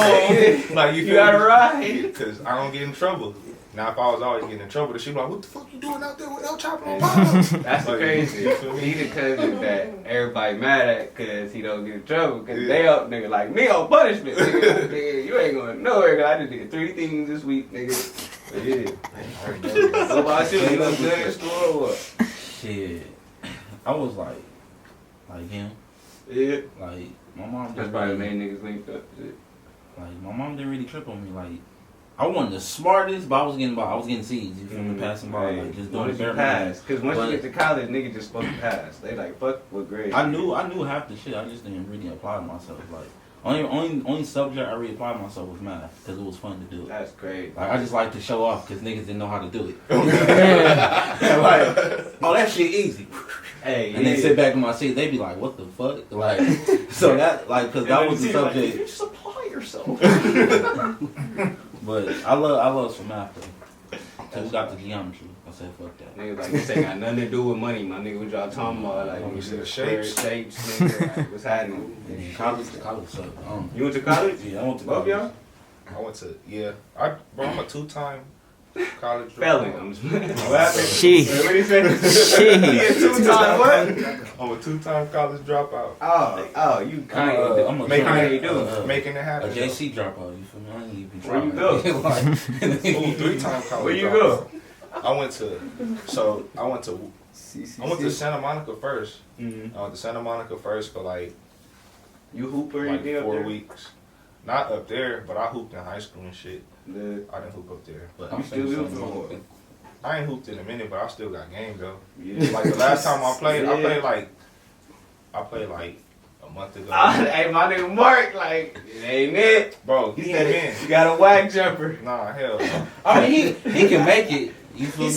S2: home. Like you,
S1: You gotta ride.
S2: because I don't get in trouble. Now if I was always getting in trouble, she'd be like, what the fuck you doing out there with El Chapo and Pablo?
S1: That's the
S2: Like,
S1: crazy.
S2: you feel me?
S1: He the cousin that everybody mad at because he don't get in trouble. Because
S2: Yeah.
S1: they up, nigga, like, me on punishment. Nigga, nigga, you ain't going nowhere. 'Cause I just did 3 things this week, nigga. But yeah. What about you? You was good in school or what?
S3: Shit. I was like him.
S1: Yeah.
S3: Like, my mom
S1: That's
S3: didn't
S1: probably the
S3: really,
S1: main niggas linked up. Shit.
S3: like, my mom didn't really trip on me. Like, I wasn't the smartest, but I was getting C's. You feel me? Passing by, like, just doing the
S1: once you
S3: bare
S1: pass.
S3: minimum.
S1: Because once
S3: But-
S1: you get to college, niggas just supposed to pass. They like, fuck what grade.
S3: I knew half the shit. I just didn't really apply myself. Like, only subject I really applied myself was math because it was fun to do it.
S1: That's crazy.
S3: Like, I just like to show off because niggas didn't know how to do it. Like, oh, that shit easy.
S1: Hey,
S3: And then sit back in my seat, they be like, what the fuck? Like, so that, like, because that was the subject.
S1: you just apply yourself.
S3: But I love some math though. So who got the geometry? I said fuck that.
S1: Niggas like, this ain't got nothing to do with money, my nigga. What y'all talking about? Like,
S2: Let me
S1: you
S2: see the
S1: square
S2: shapes.
S1: nigga. Like, what's happening?
S3: And college sucked.
S1: You went to college?
S3: Yeah, I went to
S1: Both
S3: college.
S1: y'all?
S2: I went to I'm a 2-time college
S1: Felon.
S2: dropout.
S1: I'm just what happened?
S5: She.
S1: What he say?
S5: She.
S1: He a 2-time what?
S2: I'm a 2-time college dropout.
S1: Oh, you Kanye.
S3: I'm a
S1: Making
S3: Kanye
S1: it do.
S2: Making it
S3: A
S2: happen.
S3: JC dropout, you feel me? I ain't even
S1: Where you
S3: trying.
S1: go?
S3: Like,
S2: Ooh, 3-time college
S1: Where you
S2: dropout.
S1: go?
S2: I went to Santa Monica first.
S1: Mm-hmm.
S2: I went to Santa Monica first for like
S1: You hoop or anything up
S2: 4
S1: there?
S2: weeks. Not up there, but I hooped in high school and shit.
S1: The,
S2: I didn't hoop up there, but
S3: I'm
S1: still
S3: still
S1: do
S3: doing
S1: it.
S2: I ain't hooped in a minute. But I still got game though.
S1: yeah.
S2: Like the last time I played,
S1: Yeah.
S2: I played like a month ago.
S1: Hey, my nigga Mark, like, it ain't it.
S2: Bro,
S1: He
S2: he
S1: said
S2: ain't
S1: it. You got a whack jumper.
S2: Nah, hell no.
S3: I mean, he can make it. You feel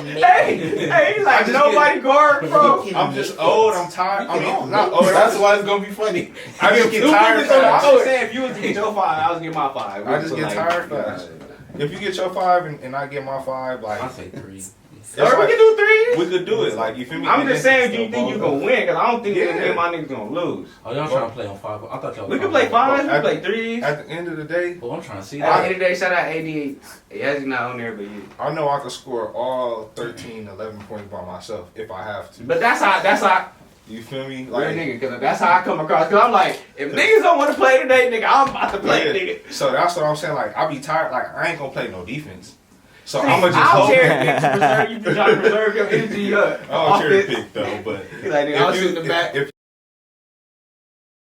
S3: me?
S1: Hey, he's like, nobody guard, bro.
S2: I'm just old. I'm tired. I mean, not old.
S3: That's why it's gonna be funny.
S2: I just get
S1: Two
S2: tired
S1: niggas on the
S2: fast.
S1: I was saying, if you was to get your 5, I was get my 5.
S2: I just get tired fast. If you get your 5 and I get my 5, like
S3: I say 3.
S1: Or we can do 3.
S2: we could do it. Like you feel me?
S1: I'm
S2: And
S1: just
S2: then-
S1: saying, do you think you gonna win? Cause I don't think
S2: Yeah.
S1: me and my niggas gonna lose.
S3: Oh, y'all trying to play on 5? I thought y'all.
S1: We can play 5s, we
S2: At-
S1: can play 3s.
S2: At the end of the day,
S3: Well, I'm trying to see
S1: At the end
S3: that.
S1: of the day, shout out 88. Yeah, he's not on there, but yeah.
S2: I know I can score all 13, 11 points by myself if I have to.
S1: But that's how
S2: You feel me?
S1: real
S2: Like
S1: nigga, cause that's how I come across. Cause I'm like, if niggas don't want to play today, nigga, I'm about to play, nigga.
S2: So that's what I'm saying. Like I be tired. Like I ain't gonna play no defense. So
S1: See,
S2: I'm gonna just
S1: I don't
S2: hope.
S1: care if niggas preserve, you be trying to preserve your energy.
S2: I don't cherry
S1: offense.
S2: pick though, but
S1: He's like, nigga, I'll shoot in the back.
S2: if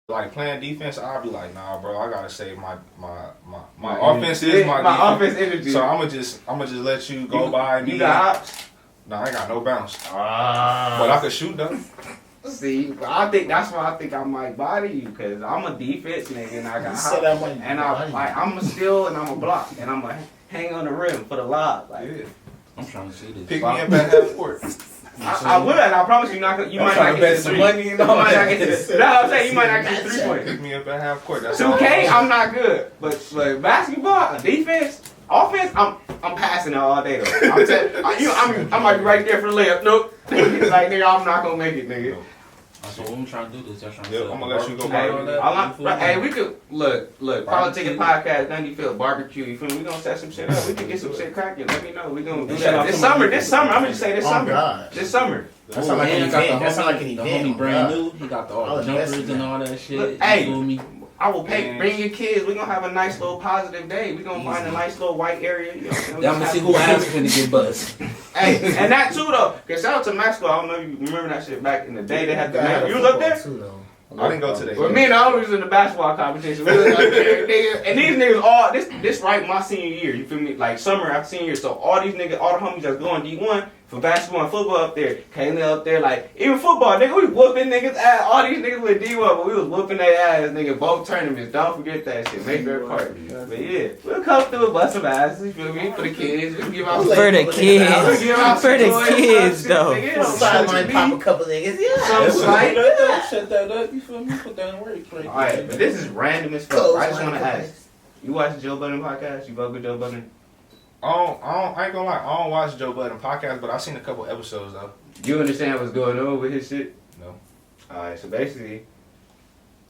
S2: like playing defense, I'll be like, nah, bro, I gotta save my offense is my defense.
S1: offense energy.
S2: So I'm gonna just let you go by me.
S1: You got hops?
S2: Nah, I ain't got no bounce,
S1: Ah.
S2: but I could shoot though.
S1: See, I think that's why I think I might body you, cause I'm a defense nigga and I got
S4: You said
S1: hops.
S4: I might
S1: And
S4: body
S1: I'm a steal and I'm a block and I'm a hang on the rim for the lob. Like,
S2: Yeah.
S3: I'm trying to see this.
S2: Pick me up at half court.
S1: I would, and I promise you, not. You
S3: I'm
S1: might
S3: trying
S1: not
S3: to
S1: get
S3: bet
S1: the
S3: some
S1: 3.
S3: money
S1: You
S3: and
S1: might
S3: all
S1: not
S3: that.
S1: get the. That's what I'm saying. You might not get the 3 points.
S2: Pick me up at half court. That's all
S1: 2K, I'm not good, but basketball, defense, offense, I'm passing it all day though. I might be right there for the layup. Nope. Like nigga, I'm not gonna make it, nigga.
S3: So what I'm trying to do is y'all trying to
S2: Yep,
S3: set
S2: I'm
S3: up
S2: gonna
S3: a
S2: let you go
S3: barbecue
S2: by
S3: and
S2: all
S3: all that.
S1: Hey, we could look,
S3: Barbecue.
S1: Politicking Podcast, Dundee Field Barbecue. You feel me? We gonna set some shit up. We can get some shit cracking. Let me know. We gonna do
S3: Shout
S1: that
S3: out
S1: this
S3: to my
S1: summer.
S3: people.
S1: This summer. I'm gonna just say this
S4: Oh,
S1: summer.
S4: God.
S1: This summer.
S4: That sound like
S3: And
S4: an
S3: he got
S4: event. That sound like an
S3: the
S4: event.
S3: homie
S4: Oh,
S3: brand
S4: God.
S3: new. He got all
S4: I'll
S3: the
S4: invest
S3: jumpers
S4: in
S3: and
S4: that.
S3: all that shit.
S1: Look,
S3: You
S1: hey.
S3: feel me?
S1: I will pay. Bring your kids. We gonna have a nice little positive day. We gonna find a nice little white area. You know,
S3: I'm gonna see who ass finna get bust.
S1: Hey, and that too though. Cause shout out to Maxwell. I don't know if you remember that shit back in the day. They had the. You was up there.
S4: Too, though.
S2: I didn't go to that.
S1: Well, me and I was in the basketball competition. We was up there, nigga. And these niggas all this right my senior year. You feel me? Like summer after senior year. So all these niggas, all the homies that's going D1 for basketball and football up there, came up there like even football, nigga. We whooping niggas ass. All these niggas with D1, but we was whooping their ass, nigga. Both tournaments. Don't forget that shit. Make their part. But yeah, we'll come through and bust some asses. You feel me? For the kids, we can give out some.
S5: For the
S1: We'll
S5: kids.
S1: give out
S5: For
S1: some
S5: the
S1: toys,
S5: kids,
S1: some
S5: though.
S1: shit, nigga. It don't
S4: Sideline
S1: be-
S4: pop a couple niggas. Yeah.
S1: Something like that.
S3: Shut that up. You feel me? Put that in work. Right?
S1: Alright, but this is random as fuck. I just want to ask. You watch the Joe Budden podcast? You fuck with Joe Budden?
S2: I ain't gonna lie. I don't watch Joe Budden podcast, but I've seen a couple episodes though.
S1: You understand what's going on with his shit?
S2: No.
S1: Alright, so basically,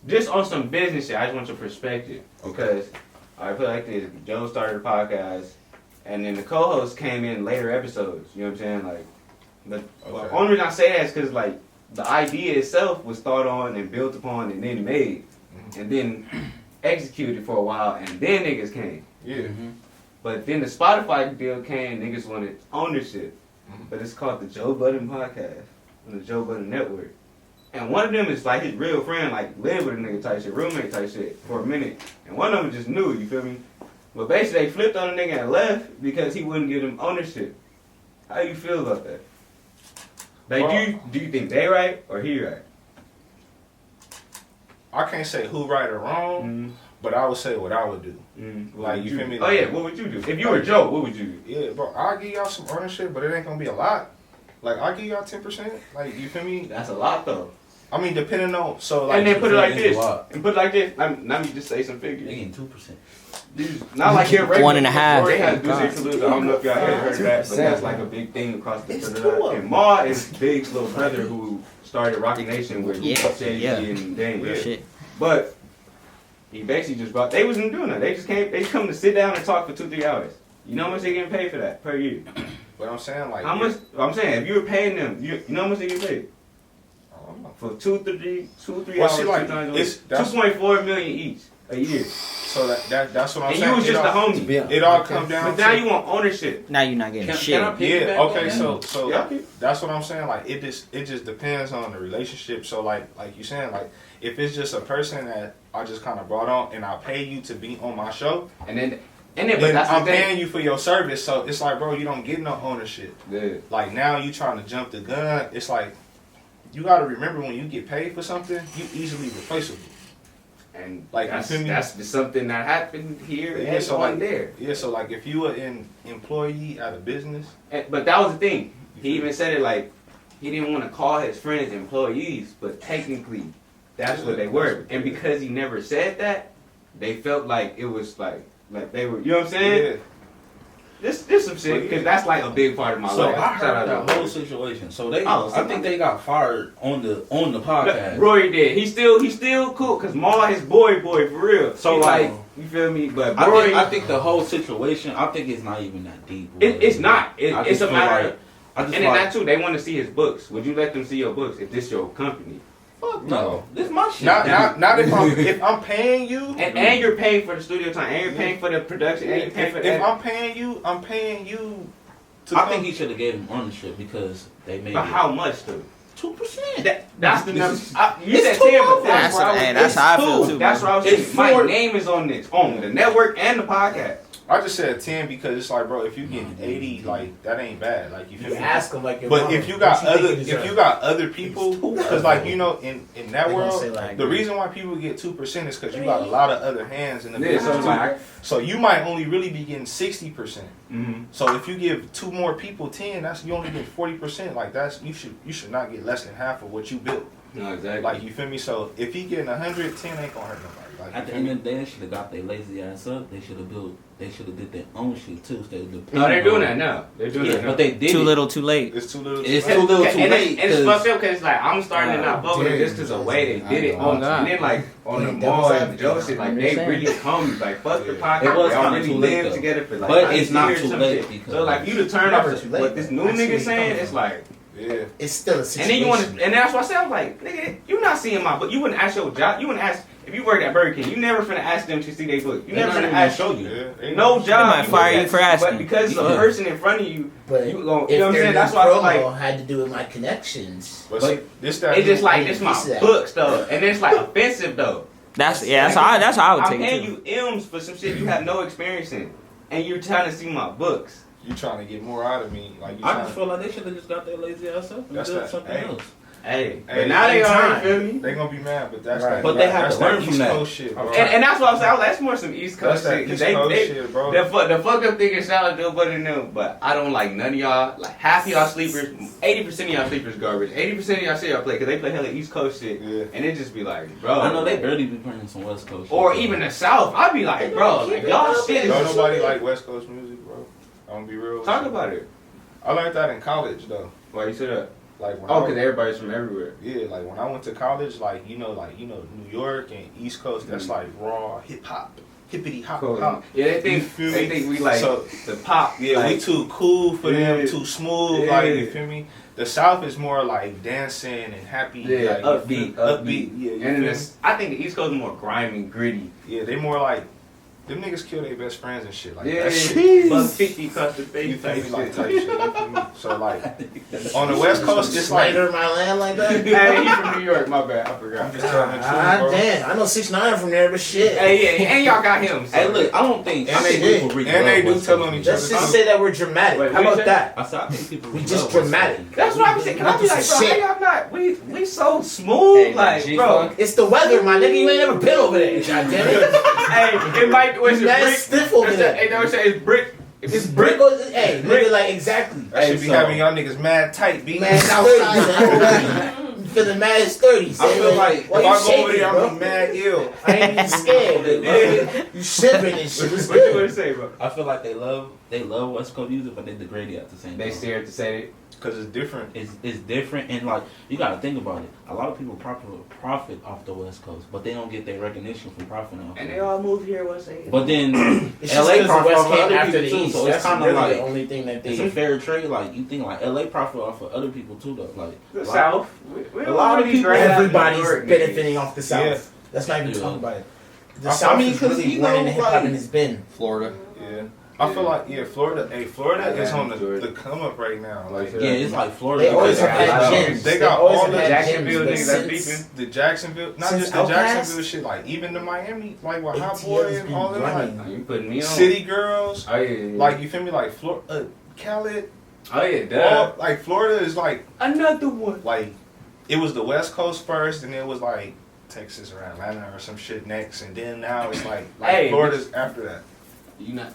S1: just on some business shit, I just want your perspective. Because, I put it like this, Joe started a podcast, and then the co-host came in later episodes. You know what I'm saying? Like, the only reason I say that is because, like, the idea itself was thought on and built upon and then made. And then executed for a while, and then niggas came.
S2: Yeah.
S3: Mm-hmm.
S1: But then the Spotify deal came, niggas wanted ownership.
S2: Mhm.
S1: But it's called the Joe Budden Podcast on the Joe Budden Network. And one of them is like his real friend, like lived with a nigga type shit, roommate type shit for a minute. And one of them just knew, you feel me? But basically they flipped on the nigga and left because he wouldn't give them ownership. How you feel about that? Like,
S2: Well,
S1: do you think they right or he right?
S2: I can't say who right or wrong,
S1: Mm-hmm.
S2: but I would say what I would do.
S1: Mm-hmm.
S2: Like, you feel me?
S1: Oh yeah, what would you do? If you were Joe, what would you do?
S2: Yeah, bro, I'll give y'all some ownership, but it ain't gonna be a lot. Like, I'll give y'all 10%. Like, you feel me?
S1: That's a lot though.
S2: I mean, depending on like.
S1: And then put it like
S3: it's
S1: this.
S3: a lot.
S1: And put it like this. Let me just say some
S3: They
S1: figures.
S3: getting 2%.
S1: Not like your regular.
S5: 1.5.
S1: They had to do Six Salute. I don't know if y'all had heard that, but that's like a big thing across the
S7: It's
S1: country.
S7: two of
S1: And Ma is Big's little brother who started Rocky Nation with
S5: Yeah,
S1: Shady
S5: yeah.
S1: and Daniel.
S5: Real shit.
S1: But he basically just brought. They wasn't doing that. They just came. They come to sit down and talk for 2-3 hours. You know how much they getting paid for that per year?
S2: But I'm saying like.
S1: How much? I'm saying if you were paying them, you know how much they get paid
S2: I don't know.
S1: for 2-3
S2: Well,
S1: hours.
S2: see, like,
S1: 2 times a
S2: it's-
S1: week.
S2: that's-
S1: 2.4 million each a year.
S2: So that's what I'm
S1: And
S2: saying.
S1: you was just
S2: it
S1: a
S2: all,
S1: homie.
S2: It all come down.
S1: But now
S2: to,
S1: you want ownership.
S5: Now you're not getting shit.
S3: Can I pick
S2: Yeah. Okay. So
S1: Yeah, okay.
S2: that's what I'm saying. Like it just depends on the relationship. So like you saying, like if it's just a person that I just kind of brought on and I pay you to be on my show,
S1: And then, but
S2: then
S1: that's
S2: I'm
S1: the thing.
S2: paying you for your service. So it's like, bro, you don't get no ownership.
S1: Yeah.
S2: Like now you trying to jump the gun. It's like you got to remember when you get paid for something, you easily replaceable.
S1: And
S2: Like,
S1: that's,
S2: you feel me?
S1: that's just something that happened here
S2: Yeah,
S1: and
S2: so
S1: on
S2: like
S1: there.
S2: Yeah. So like if you were an employee at a business,
S1: But that was the thing. He even said it like he didn't want to call his friends employees, but technically that's what they were. And because he never said that, they felt like it was like they were. You know what I'm saying?
S2: yeah.
S1: This some shit because that's like a big part of my
S3: So
S1: life.
S3: I
S1: Shout out
S3: heard
S1: to
S3: the whole situation. So they,
S1: Oh,
S3: I think they got fired on the podcast.
S1: Rory did. He's still cool because Ma his boy for real. So
S3: He
S1: like
S3: know.
S1: you feel me? But
S3: I
S1: Rory,
S3: think the whole situation. I think it's not even that deep.
S1: it's not.
S3: I
S1: It's
S3: just
S1: a
S3: feel
S1: matter.
S3: like- I just
S1: And
S3: feel
S1: then
S3: like,
S1: that too, they want to see his books. Would you let them see your books if this your company?
S3: fuck no. This is my shit.
S2: Not if I'm paying you.
S1: And you're paying for the studio time, and you're paying for the production, and you're paying for
S2: If
S1: that.
S2: I'm paying you. To
S3: I
S2: come-
S3: think he should have gave him ownership because they made
S1: But how much though?
S3: 2%.
S1: That's the number. You
S3: it's
S1: said 10, but
S3: too
S1: that's
S5: low.
S1: where I was.
S5: That's how I feel
S1: It's
S5: too,
S1: That's
S5: bro.
S1: what I was saying.
S3: It's
S1: My
S3: four-
S1: name is on this, on the network and the podcast.
S2: I just said 10 because it's like, bro, if you get 80, like that ain't bad. Like you feel
S7: You
S2: me?
S7: ask them like your
S2: But
S7: mama,
S2: if you got
S7: what think
S2: other,
S7: deserve?
S2: if you got other people, because like you know, in that
S7: They gonna
S2: world,
S7: say, like,
S2: the reason why people get 2% is because you got a lot of other hands in the
S1: Yeah,
S2: business.
S1: so it's
S2: too.
S1: like,
S2: So you might only really be getting 60%.
S1: mm-hmm.
S2: So if you give 2 more people 10, that's you only get 40%. Like that's you should not get less than half of what you built.
S1: No, exactly.
S2: Like you feel me? So if he getting 100, 10 ain't gonna hurt nobody. Like
S3: At the
S2: you feel
S3: end
S2: me?
S3: of the day, they should have got their lazy ass up. They should have did their own shit too. Instead of depending
S1: No, they're doing
S3: on-
S1: that now. They're doing
S3: Yeah,
S1: that now.
S3: but they did
S5: Too
S3: it.
S5: little, too late.
S2: It's too little.
S3: It's
S2: too
S3: too
S2: late.
S3: little, too
S1: and
S3: late.
S1: it's
S3: 'cause-
S1: fucked up because it's like I'm starting to not fuck with it just because the way they did it on,
S5: God.
S1: and then like on the
S7: Devil's
S1: mall and
S7: advocate.
S1: Joe shit, like they really homies. Like fuck the podcast.
S3: It was
S1: They all
S3: kinda
S1: really
S3: too late,
S1: live
S3: though.
S1: together for like
S3: But
S1: 90
S3: it's not
S1: years or
S3: too
S1: some
S3: late
S1: shit.
S3: because-
S1: So like you to turn off
S7: Never too late,
S1: what this
S7: though.
S1: new
S7: I see
S1: nigga
S7: where
S1: saying,
S7: you're
S1: it's
S7: coming
S1: like.
S2: Yeah.
S7: It's still a
S1: And
S7: situation.
S1: then you want to, and that's why I said, I'm like, nigga, you not seeing my book. You wouldn't ask your job. You wouldn't ask if you worked at Burger King. You never finna ask them to see their book. You
S3: They're
S1: never
S3: not
S1: finna
S3: even
S1: ask
S3: gonna
S1: you.
S3: show you.
S2: Yeah.
S1: No job.
S5: might fire
S1: look
S5: you
S1: at-
S5: for asking.
S1: But because the
S3: Yeah.
S1: person in front of you,
S7: But
S1: you gon'
S7: if
S1: you know what I'm
S7: their
S1: saying?
S7: new
S1: That's why I feel
S7: promo
S1: like
S7: had to do with my connections.
S2: But see, this that
S1: it's just
S2: new-
S1: like this my books though, and it's like offensive though.
S5: That's how I would
S1: I'm
S5: take it
S1: paying
S5: too.
S1: you M's for some shit you have no experience in, and you're trying to see my books.
S2: you trying to get more out of me. Like you
S3: I
S2: trying
S3: just feel like they should have just got their lazy ass up and
S2: That's
S3: did
S2: that-
S3: something
S2: hey.
S3: else.
S1: Hey,
S2: Hey,
S1: but now they
S7: in
S1: already
S7: time.
S1: feel me.
S2: they gonna be mad, but that's
S7: Right.
S2: that.
S3: But they have
S2: that's
S3: to learn
S2: that
S3: from
S2: East
S3: that.
S2: Coast shit, bro.
S1: And that's what I'm saying. That's more some East
S2: That's
S1: Coast
S2: that
S1: shit. 'Cause
S2: East
S1: they,
S2: Coast
S1: they,
S2: shit, bro.
S1: the fuck up thing is shout out to Buddy them, but I don't like none of y'all. Like half of y'all sleepers, 80% of y'all sleepers garbage. 80% of y'all shit y'all play because they play hella East Coast shit,
S2: Yeah.
S1: and it just be like, bro.
S3: I know they barely be playing some West Coast.
S1: Or
S3: shit,
S1: even the South. I'd be like, bro, like y'all shit
S2: Don't
S1: is.
S2: nobody like West Coast music, bro. I'm gonna be real. with
S1: Talk
S2: you.
S1: about it.
S2: I learned that in college though.
S1: Why you said that?
S2: Like when
S1: Oh,
S2: I
S1: because
S2: was,
S1: everybody's from everywhere.
S2: yeah, like when I went to college, like you know, New York and East Coast, that's
S1: Mhm.
S2: like raw hip hop, hippity hop
S1: Cool.
S2: hop.
S1: Yeah, they
S2: You
S1: think
S2: feel
S1: they
S2: me?
S1: think we like
S2: So-
S1: the pop.
S2: Yeah,
S1: like,
S2: we too cool for them,
S1: Yeah.
S2: too smooth.
S1: Yeah.
S2: Like you feel me? The South is more like dancing and happy.
S1: Yeah,
S2: like,
S1: upbeat.
S2: upbeat. Yeah, you
S1: And
S2: feel
S1: then
S2: me?
S1: I think the East Coast is more grimy, gritty.
S2: Yeah, they more like them niggas kill their best friends and shit like
S1: Yeah,
S2: that. Shit.
S1: Buck 50 across the
S2: You
S1: face
S2: feel
S1: type
S2: me? Like
S1: shit.
S2: type shit. You feel me? So like on the West Coast, it's like
S7: Snyder my land like that.
S1: Hey, he from New York, my bad, I forgot.
S2: I'm just telling the truth,
S7: Ah,
S2: bro.
S7: damn. I know 6ix9ine from there, but shit.
S1: Hey, yeah, and y'all got him. So.
S3: Hey, look, I don't think.
S2: And
S3: I think
S7: they-
S3: people really
S2: and they
S3: love
S2: do
S3: West
S2: tell
S3: Coast
S2: on
S3: music.
S2: each
S7: Let's just say that we're dramatic.
S1: Wait,
S7: How
S1: what you
S7: about
S1: say?
S7: that?
S3: I said I think people.
S7: We
S3: really
S7: just
S3: love West
S7: dramatic.
S3: Coast music.
S1: That's what I'm saying. I'll be like, bro, how y'all not? We so smooth,
S4: Hey,
S1: like,
S4: G
S1: bro.
S4: Funk.
S7: It's the weather, my nigga. You ain't never been over there. God damn it.
S1: Hey, it might was
S7: You
S1: it
S7: mad
S1: brick?
S7: stiff over there.
S1: Hey, don't say it's brick. If it's
S7: Brick
S1: brick,
S7: goes, hey,
S1: Brick.
S7: nigga, like exactly.
S2: That should be
S3: so-
S2: having y'all niggas mad tight, B.
S7: Man, outside. feeling mad as 30.
S2: I feel like if
S7: why
S2: I
S7: you
S2: go over
S7: shaking,
S2: there, I'm
S7: bro?
S2: gonna be mad ill.
S7: I ain't even scared, bro. You shivering and shit. It's
S1: What you
S7: good.
S1: want to say, bro?
S3: I feel like they love West Coast music, but they degrade it at the same time.
S1: They scared to say it.
S2: Cause it's different.
S3: It's different, and like you gotta think about it. A lot of people profit off the West Coast, but they don't get their recognition from profiting off.
S1: And
S3: it.
S1: they all moved here. What's it?
S3: But then
S7: It's just
S3: LA
S7: 'cause the
S3: profit
S7: West
S3: off of
S7: came
S3: other
S7: after the
S3: people too,
S7: East.
S3: so it's
S7: That's
S3: kind of
S7: really
S3: like
S7: the only thing that
S3: it's a
S7: they.
S3: fair trade. Like you think like LA profit off of other people too, though. Like
S1: The
S3: a lot-
S1: South. We
S3: a lot of
S1: really
S3: people-
S1: grade out New
S7: Everybody's
S1: York, nigga.
S7: benefiting off the South.
S2: Yeah.
S7: Let's not even
S3: Yeah.
S7: talk about it. The
S2: I
S7: South
S3: mean,
S7: is
S3: 'cause
S7: really
S3: you
S7: winning
S3: know,
S7: hip hop
S3: like-
S7: and it's been.
S8: Florida.
S2: Yeah. I feel like Florida. Hey, Florida is on
S1: Georgia.
S2: the come up right now. Like
S3: Yeah, it's like Florida.
S7: They always
S3: because
S7: have
S1: got
S7: had
S1: like-
S7: gyms.
S2: they got
S7: always
S2: all
S7: have
S2: the
S7: had
S1: Jacksonville
S7: gyms, but
S1: niggas that's
S7: since-
S1: beefing.
S2: the Jacksonville, not
S7: Since
S2: just the
S7: Outkast,
S2: Jacksonville shit. Like even the Miami, like with Hot
S7: ATL's
S2: Boy and
S7: been
S2: all of
S7: running.
S2: that.
S1: Oh, you putting me on.
S2: City Girls.
S1: Oh yeah.
S2: Like you feel me? Like Florida, Khaled.
S1: Oh yeah. Duh.
S2: Like Florida is like
S1: Another one.
S2: it was the West Coast first, and it was like Texas or Atlanta or some shit next, and then now it's like
S1: Hey,
S2: Florida's after that.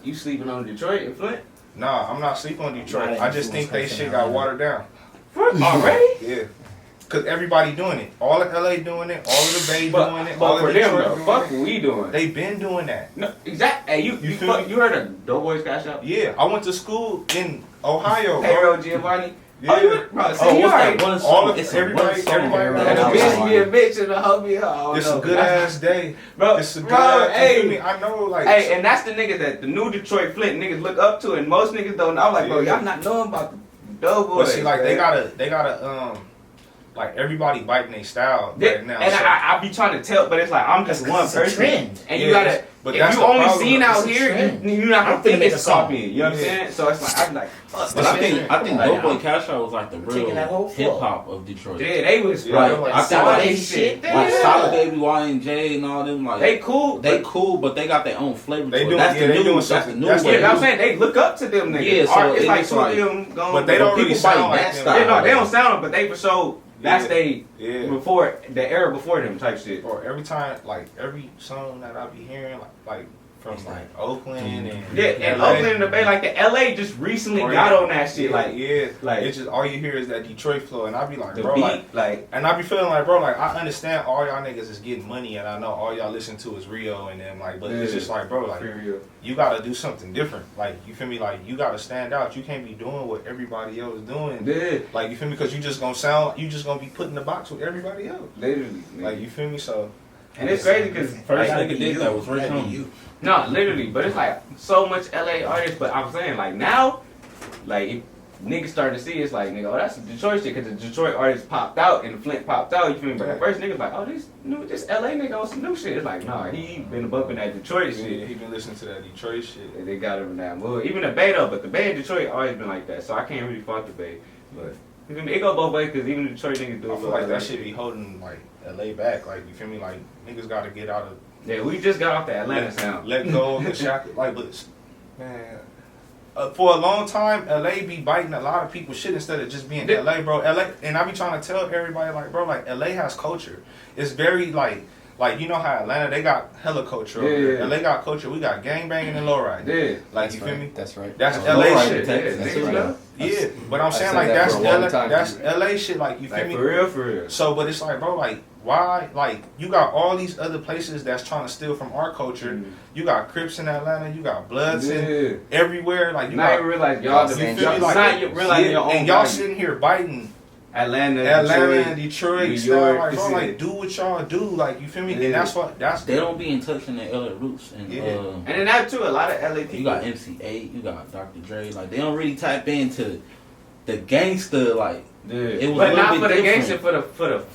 S1: You sleeping on Detroit and Flint?
S2: Nah, I'm not sleeping on Detroit.
S7: Not
S2: I just think they
S7: influence
S2: shit
S7: from
S2: got
S7: Atlanta.
S2: watered down.
S1: Already?
S2: Yeah. Cause everybody doing it. All of LA doing it. All of the Bay doing it. All
S1: But for
S2: of
S1: them,
S2: Detroit
S1: though,
S2: doing
S1: fuck
S2: it.
S1: what we doing.
S2: They been doing that.
S1: No, exactly. Hey, you
S2: feel me?
S1: you heard of Doughboys Cash Out?
S2: Yeah, I went to school in Ohio,
S1: Hey,
S2: bro.
S1: bro, Giovanni.
S2: Yeah.
S1: Oh, you bro, see,
S3: Oh,
S1: you
S3: what's
S1: already.
S3: that one
S2: All
S3: song?
S2: of
S3: It's
S2: everybody-
S3: a one song.
S2: everybody
S1: And
S2: around
S1: a
S2: That's
S1: bitch
S2: fine.
S1: be a bitch and a hoe be a hoe.
S2: It's a good ass day.
S1: Bro,
S2: It's a good
S1: bro,
S2: ass. You feel
S1: hey.
S2: me? I know, like.
S1: Hey, and that's the niggas that the new Detroit Flint niggas look up to, and most niggas don't know. I'm like, bro,
S2: Yeah.
S1: y'all not knowing about the Doughboys.
S2: But see, like they
S1: man.
S2: gotta like everybody biting their style
S1: Yeah,
S2: right now.
S1: and
S2: so-
S1: I be trying to tell, but it's like I'm just one
S7: It's a
S1: person,
S7: trend.
S1: and
S2: Yeah,
S1: you gotta.
S2: but
S1: If
S2: that's
S1: you
S2: the
S1: only
S2: problem.
S1: seen out
S7: It's a
S1: here,
S7: trend.
S1: you're not
S7: I'm
S1: gonna
S7: finna
S1: think
S7: make
S1: it's
S7: a song.
S1: copying. You know what I'm
S2: Yeah.
S1: saying? So it's like I'm like, fuck.
S3: But I think
S7: Like,
S3: Doughboy Cash Out was like the
S7: Taking that whole
S3: real
S7: flow.
S3: hip hop of Detroit.
S1: Yeah, they was
S2: Yeah,
S1: like,
S2: like
S3: I think
S1: solid
S3: like-
S1: shit.
S3: Like
S1: Yeah.
S3: Solid Baby, Y&J, and all them. Like
S1: They cool.
S3: They
S1: but-
S3: cool, but they got their own flavor.
S2: They
S3: to it.
S2: doing-
S3: That's
S2: yeah,
S3: the
S2: they
S3: new.
S2: doing
S3: That's the
S2: something.
S3: new
S2: That's
S3: wave.
S1: Yeah, I'm saying they look up to them niggas.
S3: Yeah, so
S1: it's
S3: it
S1: like
S3: is
S1: two
S3: like-
S1: of them going.
S2: But they don't really
S3: people
S2: sound
S3: bite
S2: like
S3: that
S2: them.
S3: style.
S1: Yeah, no, they don't sound, but they for sure. That's
S2: Yeah.
S1: they
S2: Yeah.
S1: before the era before them type shit.
S2: Or every time, like every song that I be hearing, like from
S7: It's
S2: like Oakland and
S1: Yeah, and
S2: LA.
S1: Oakland and the Bay, like the LA just recently got on that shit.
S2: Yeah,
S1: Like
S2: yeah,
S1: like-
S2: it's just all you hear is that Detroit flow, and I be like,
S1: the
S2: bro,
S1: beat,
S2: like, and I be feeling like, bro, like I understand all y'all niggas is getting money, and I know all y'all listen to is Rio and them, like, but it's
S1: Yeah.
S2: just like, bro, like
S1: for real.
S2: you gotta do something different, like you feel me, like you gotta stand out. You can't be doing what everybody else is doing,
S1: Yeah,
S2: like you feel me, because you just gonna be put in the box with everybody else,
S1: literally.
S2: like you feel me, so.
S1: And it's crazy because
S3: First
S7: Gotta
S3: nigga
S7: be
S3: did
S7: you.
S3: that was Ray
S7: Gotta be
S3: Sean.
S7: you.
S1: no, literally, but it's like so much LA artists. But I'm saying like now, like if niggas starting to see it's like nigga, oh that's the Detroit shit because the Detroit artists popped out and Flint popped out. You feel me? But at first niggas like, oh this LA nigga on some new shit. It's like nah, he been bumping that Detroit
S2: Yeah,
S1: shit.
S2: he been listening to that Detroit shit.
S1: And they got him in that mood. Even the Bay though, but the Bay and Detroit always been like that. So I can't really fuck the Bay. But you feel me? It go both ways because even the Detroit niggas do.
S2: I
S1: it
S2: feel like
S1: LA
S2: that shit be holding like LA back. Like you feel me? Like niggas gotta get out of
S1: Yeah, we just got off the Atlanta sound.
S2: let go of the shackle. Like, but man, for a long time, LA be biting a lot of people's shit instead of just being LA, bro. LA, and I be trying to tell everybody like, bro, like LA has culture. It's very like you know how Atlanta they got hella culture over there.
S1: Yeah.
S2: LA got culture. We got gangbanging and lowrider.
S1: Yeah.
S2: Like you feel me?
S8: That's right.
S2: That's
S3: Oh,
S2: LA
S3: lowrider
S2: shit.
S3: Texas,
S1: Yeah,
S3: that's
S1: niggas
S3: right.
S1: know.
S2: Yeah, but I'm saying
S8: said
S2: like
S8: that
S2: that's
S8: for a long
S2: LA,
S8: time.
S2: that's LA shit. Like you feel
S1: Like
S2: me?
S1: for real, for real.
S2: So, but it's like, bro, like, why? Like, you got all these other places that's trying to steal from our culture.
S1: Mhm.
S2: You got Crips in Atlanta. You got Bloods in
S1: Yeah.
S2: everywhere. Like, you
S1: Now
S2: got,
S1: you realize y'all
S2: you
S1: the
S2: feel me?
S1: y'all
S2: Like,
S1: not you realize
S2: yeah,
S1: your own
S2: and y'all
S1: value.
S2: sitting here biting
S1: Atlanta,
S2: and
S1: New
S2: Detroit style.
S1: York,
S2: Like,
S1: this
S2: bro,
S1: is
S2: like,
S1: it.
S2: do what y'all do. Like, you feel me?
S1: Yeah.
S2: And that's what
S3: They don't be in touch in their LA roots. And
S2: Yeah.
S1: And then that too, a lot of LA people.
S3: you got MC8, you got Dr. Dre. Like they don't really tap into the gangster. Like
S1: Yeah.
S3: it was
S1: but
S3: a little
S1: not
S3: bit
S1: for the
S3: different.
S1: gangster,
S3: for the flavor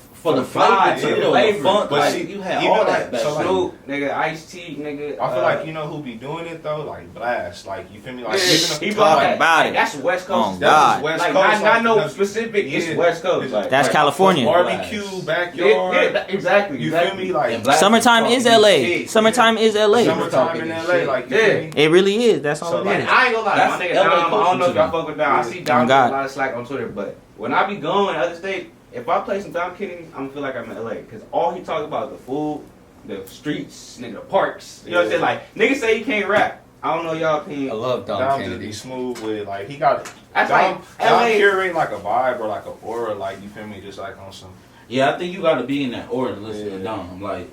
S1: vibe,
S3: too,
S2: yeah.
S3: though,
S1: flavor.
S3: the funk.
S2: But
S3: Like
S2: see,
S3: you had
S2: even
S3: all
S2: like-
S3: that back
S2: so, like,
S3: then.
S1: Snoop, nigga, Ice-T, nigga.
S2: I feel like you know who be doing it though, like Blast. Like you feel me? Like
S1: Yeah,
S2: even
S1: he
S5: Talk
S1: brought that.
S5: about it.
S1: That's West Coast.
S5: Oh,
S1: stuff.
S5: God.
S2: West
S1: Like
S2: Coast,
S1: not no
S2: like,
S1: specific.
S2: yeah.
S1: It's West Coast. Like
S5: That's
S2: like,
S5: California.
S2: barbecue,
S1: yeah,
S2: backyard.
S1: exactly.
S2: You
S1: exactly.
S2: feel me? Like
S3: And Black
S5: Summertime
S3: people
S5: is
S3: talking
S5: LA.
S3: shit.
S5: Summertime is LA.
S2: summertime in LA. Like you feel
S1: Yeah.
S2: me?
S5: It really is. That's all
S2: So,
S5: it
S2: like,
S5: is.
S1: And I ain't gonna lie,
S3: That's
S1: my nigga
S3: LA
S1: Dom, I don't know
S3: culture
S1: if y'all
S3: to
S1: fuck with Dom. I see Dom
S5: Oh,
S1: get
S5: God.
S1: a lot of slack on Twitter, but when I be going other states, if I play some Dom Kidding, I'm gonna feel like I'm in LA. Cause all he talk about is the food, the streets, nigga, the parks. You know what I'm saying? Like, niggas say he can't rap. I don't know y'all
S8: I
S1: can.
S8: love Dom
S2: Dom just
S8: Kennedy.
S2: be smooth with it. Like he got
S1: That's
S2: Dom,
S1: like
S2: Dom
S1: LA.
S2: curate like a vibe or like an aura. Like you feel me? Just like on some.
S3: Yeah, I think you gotta be in that order to listen to Dom. Like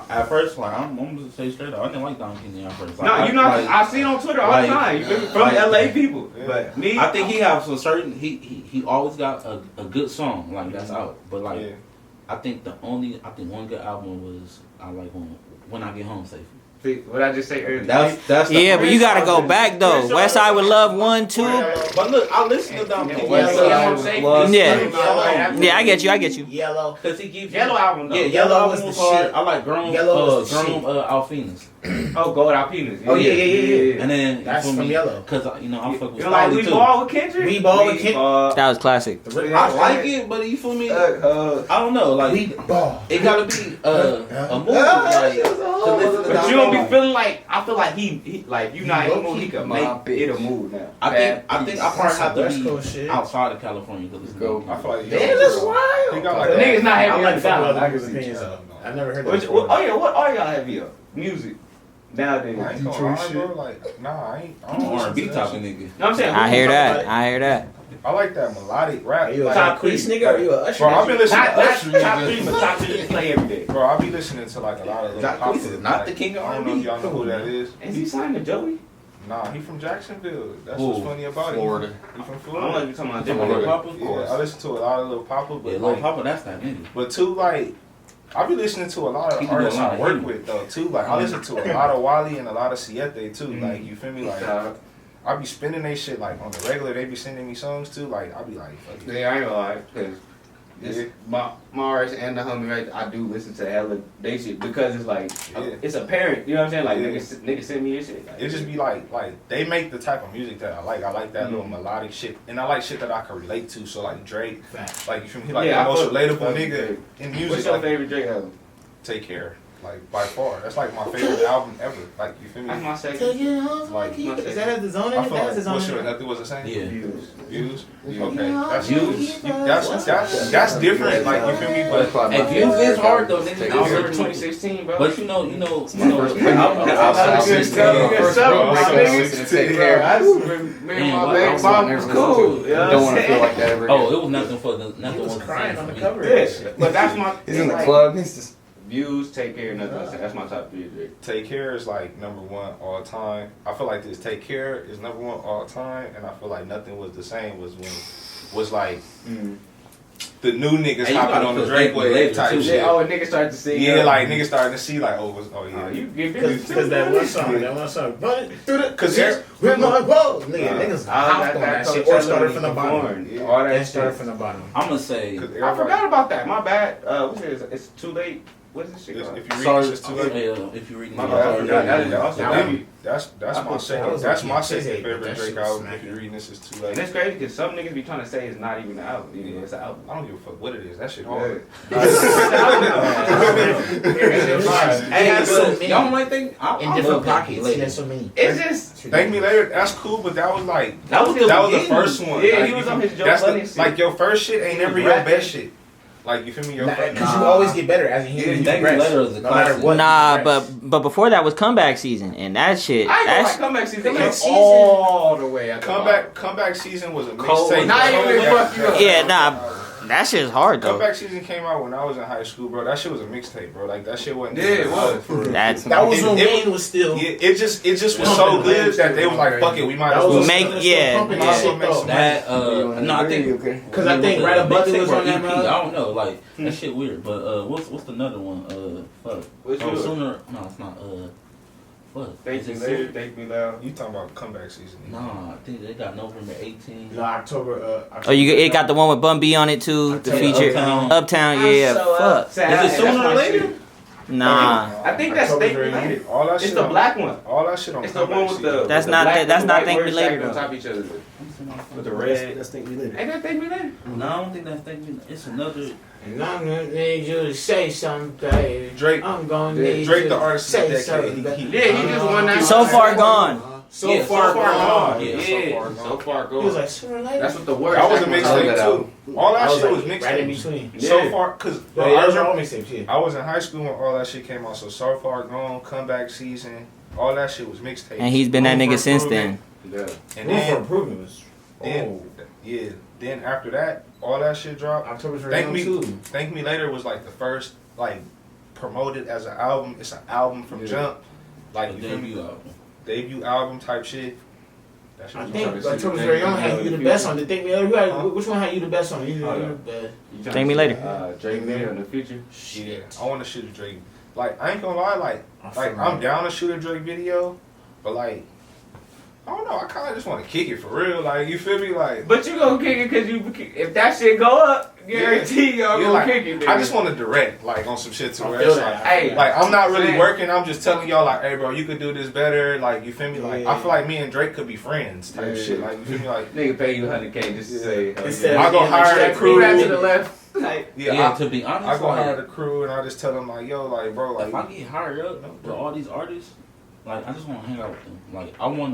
S3: at first, like I'm gonna say straight up, I didn't like Dom Kennedy at first. Like,
S1: No, you know, I see it on Twitter all the time. You feel me? From LA people.
S2: Yeah.
S1: But me,
S3: I think he has a certain. He always got a good song like that's out. But like I think one good album was I like when I Get Home Safely.
S1: what I just say earlier.
S3: That's the
S5: Yeah, but you gotta go back though. West Side with Love 1, 2.
S3: But look, I listen to Dom Kennedy.
S5: Yeah, I get you.
S7: Yellow.
S3: Cause he gives
S1: Yellow album though.
S3: Yeah,
S7: Yellow was the
S3: hard.
S7: shit.
S3: I like Grown
S7: Yellow was the shit.
S3: Alfinas.
S1: Oh, Gold Alpinas.
S7: Oh, yeah.
S3: And then
S7: That's from Yellow.
S3: Cause I fuck with
S1: You know, like We
S3: too.
S1: Ball with Kendrick?
S7: We Ball with Kendrick.
S5: That was classic.
S3: I like it, but you feel me? I don't know. Like
S7: We Ball.
S3: it gotta be a movie. Like, to listen to
S1: But you don't be feeling like, I feel like he like, you not in a mood, he could make it a mood now.
S3: I think I probably have
S7: West
S3: to
S7: Coast
S3: be
S7: shit.
S3: outside of California to listen to it.
S2: I feel like
S7: Damn, that's wild.
S2: He got
S1: The
S2: like
S1: niggas not
S7: I
S1: heavy
S7: like
S1: on
S7: some
S1: the
S7: other
S1: sound.
S7: people's opinions though. I've never heard
S1: What,
S7: that.
S1: what, oh yeah, what are y'all heavy on? Music. Nowadays.
S2: I ain't gonna lie, bro. Like, nah, I
S3: I'm
S2: don't
S3: an R&B
S2: listen to that
S3: talking
S2: shit.
S3: nigga.
S1: No, I'm saying.
S5: I hear that.
S2: I like that melodic rap.
S7: Are you a
S2: Like,
S7: top priest nigga or are you a Usher?
S2: bro, I've been listening
S1: Not
S2: to Usher.
S1: top three, but top three you play every day.
S2: Bro, I be listening to like a lot of little
S3: Jack
S2: pop.
S3: Priest is not the king of
S2: I don't know
S3: R&B.
S2: if y'all know who that is.
S1: Is he signed to Joey?
S2: Nah, he from Jacksonville. That's
S3: Who?
S2: what's funny about
S8: Florida.
S2: it. He from
S1: I don't know
S2: Florida.
S1: if you're talking about
S3: Lil
S1: different.
S3: Papa, of
S2: Yeah,
S3: course.
S2: I listen to a lot of Lil Papa,
S3: Yeah,
S2: but
S3: Lil
S2: like,
S3: Papa, that's that nigga.
S2: but too like, I be listening to a lot of
S3: He do a
S2: artists
S3: lot
S2: I
S3: of
S2: work
S3: him.
S2: with though too. Like I listen to a lot of Wally and a lot of Siete too. Like you feel me? Like I be spinning they shit like on the regular. They be sending me songs too. Like I be like, fuck it.
S1: Yeah, I ain't gonna lie, cause this my artist and the homie right, I do listen to hella they shit because it's like
S2: Yeah.
S1: it's apparent. You know what I'm saying? Like
S2: Yeah.
S1: niggas send me this shit. Like,
S2: It just be like they make the type of music that I like. I like that little melodic shit, and I like shit that I can relate to. So like Drake, like you feel me? Like
S1: Yeah,
S2: the
S1: I
S2: most
S1: fuck-
S2: relatable
S1: fuck
S2: nigga
S1: Drake.
S2: in
S1: What's
S2: music.
S1: your
S2: Like,
S1: favorite Drake album?
S2: Take Care, like by far. That's like my favorite album ever. Like you feel me?
S1: That's my
S7: Take
S1: second.
S7: your hoes
S2: Like,
S7: like you. Is that the zone?
S2: I feel
S7: That's
S2: like
S7: the zone.
S2: what should nothing was the same.
S3: Yeah.
S2: Views.
S1: Yeah.
S2: Okay, that's
S3: Views.
S2: That's different. Like you feel me? But
S3: Hey, Views is hard though, nigga.
S1: I remember 2016, bro.
S3: But you know,
S1: I was cool.
S8: Don't want to feel like that ever again.
S3: Oh, it was nothing for the nothing
S7: He was
S3: was
S7: crying on the
S3: for
S7: cover.
S1: Yeah, but that's my.
S8: He's in the
S1: like,
S8: club. He's just.
S1: Views, Take Care, nothing. That's my top three. Drake.
S2: Take Care is like number one all time. I feel like this Take Care is number one all time, and I feel like Nothing Was the Same was when was like the new niggas
S3: Hey, you
S2: hopping
S3: gotta
S2: on the
S3: put
S2: Drake
S3: Drake
S2: wave
S3: later,
S2: type
S3: too.
S2: shit.
S1: Yeah, oh, a nigga started to sing.
S2: Yeah, like niggas starting to see like oh yeah.
S1: You get
S7: Because that one song, running through the,
S2: Cause
S7: we're going, whoa, niggas hopped on that shit, or started from the bottom.
S2: Yeah.
S1: All that
S7: And started
S1: shit.
S7: from the bottom.
S3: I'm gonna say
S2: Cause
S1: I
S2: everybody-
S1: forgot about that. My bad. What's it? It's too late. What's this shit
S2: If
S1: called?
S2: you read
S3: sorry.
S2: this, it's too late.
S3: If you read
S1: My bad. I forgot. That is also that.
S2: That's
S1: I
S2: my
S1: put
S2: second.
S7: that
S2: That's
S7: was
S2: my
S7: okay.
S2: second
S7: That
S2: favorite
S7: shit
S2: Drake
S7: was
S2: album. If
S7: smacking.
S2: you're reading this, it's too
S1: And
S2: late.
S1: it's crazy because some niggas be trying to say it's not even an album. You know, it's an album.
S2: I don't give a fuck what it is. That shit hard.
S1: Hey,
S7: so
S1: but
S7: many
S3: y'all don't like think
S7: in different pockets. There's so many.
S1: it's just
S2: Thank Me Later. That's cool, but that was like
S1: that was
S2: that was the
S1: beginning.
S2: first one.
S1: Yeah,
S2: Like,
S1: he was
S2: you
S1: on
S2: feel-
S1: his Joe
S2: that's
S1: Budden
S2: the,
S1: shit.
S2: like your first shit ain't
S1: He
S2: never
S1: was
S2: your
S1: rapping.
S2: best shit. Like you feel me? Your first.
S7: Because you always get better as a human. You
S3: Thank Me
S7: progress.
S3: Later is a
S7: No matter
S3: classic.
S7: what.
S5: Nah,
S7: you progress.
S5: but before that was comeback season, and that shit.
S1: I ain't gonna
S5: That's
S1: like comeback season.
S7: Comeback
S1: It's
S7: season.
S1: all the way at the
S2: Comeback season was a
S3: Cold.
S2: mixtape.
S1: Not even
S2: Cold.
S1: fuck you up.
S5: yeah, nah, that shit's hard though.
S2: Comeback season came out when I was in high school, bro. That shit was a mixtape, bro. Like that shit wasn't.
S1: Yeah, it was.
S2: For real.
S5: That's
S7: That was when
S2: It-
S7: Wayne was still.
S2: Yeah, it just was so good that they was like, fuck it, we might as well.
S3: that. No, I think
S7: Because I think right above it was on that
S3: EP. I
S7: mug.
S3: don't know, like that shit weird. But what's another one? Fuck.
S1: What's
S3: Oh,
S1: yours?
S3: sooner. No, it's not. Fuck.
S1: Thank
S3: Is
S1: me
S3: it
S1: later.
S3: Sooner?
S1: Thank me loud.
S2: You talking about comeback season?
S3: Nah, I think they got November 18.
S7: No, October.
S5: Oh, it got the one with Bun B on it too. The feature Uptown. Yeah, fuck.
S3: Is it sooner or later?
S5: Nah,
S1: I think that's Thank Me Later.
S2: All that
S1: It's
S2: shit.
S1: the
S2: on-
S1: black one.
S2: All that shit on.
S1: It's the one with the.
S5: That's
S1: the
S5: not
S1: black
S5: that- that's
S1: and
S5: not
S1: white
S5: Thank Me
S1: words
S5: Later,
S1: stacked on
S5: though.
S1: top of each other. With the red.
S7: Let's think we live.
S1: Ain't that Thank Me Later?
S3: No, I don't think that's Thank Me. It's another.
S7: And I'm gonna need you to say something, baby.
S2: Drake.
S7: I'm gonna
S1: Yeah,
S7: need
S2: Drake,
S7: you
S2: the
S7: to
S2: artist of
S7: say
S2: the
S7: something.
S2: decade.
S1: Yeah, he just won that.
S5: So Far Gone.
S7: So
S3: Yeah,
S7: far gone.
S3: Yeah,
S1: Yeah, so far
S7: He was
S1: gone.
S7: like, sooner or later.
S1: That's what the word.
S2: That was a
S1: stacked on top of
S2: mixtape
S1: that
S2: too.
S1: album.
S2: All that
S7: I
S2: shit was
S7: like, right in
S2: mixtapes.
S7: between.
S1: Yeah.
S2: So far, cause
S7: But
S2: I
S7: those are all
S2: remember
S7: mixtapes, yeah.
S2: I was in high school when all that shit came out. So Far Gone, comeback season, all that shit was mixtapes.
S5: and he's been that
S2: Room for
S5: nigga since
S2: Improvement.
S5: then.
S1: Yeah.
S2: And
S7: Room for
S2: then,
S7: improvement was.
S2: then Yeah. Then after that, all that shit dropped.
S7: October's very young too.
S2: Thank Me Later was like the first like promoted as an album. It's an album from Jump. Like you feel me? Debut album type shit. That shit
S7: I
S2: was
S7: think
S2: hard.
S7: October's very young had you the best on. Think me which one had you the best on?
S5: Thank Me Later.
S1: Drake video in the future.
S2: Shit. I want to shoot a Drake. Like I ain't gonna lie, like I'm down to shoot a Drake video, but like I don't know. I kind of just want to kick it for real. Like you feel me? Like
S1: But you gonna kick it because if that shit go up, guarantee y'all gonna
S2: like,
S1: kick it. Nigga.
S2: I just want to direct like on some shit to where
S7: feel
S2: it's
S7: that.
S2: like,
S1: Hey,
S2: like I'm not really
S1: man.
S2: working. I'm just telling y'all like, hey bro, you could do this better. Like you feel me? Like I feel like me and Drake could be friends type shit. Like you feel me? Like
S1: nigga pay you $100K just to say.
S7: Instead
S2: I go hire a crew
S1: that to the left. Like
S3: Yeah, to be honest,
S2: I go
S3: like,
S2: hire the crew and I just tell them like, yo, like bro, like
S3: if I get hired up with all these artists, like I just want to hang out with them. Like I want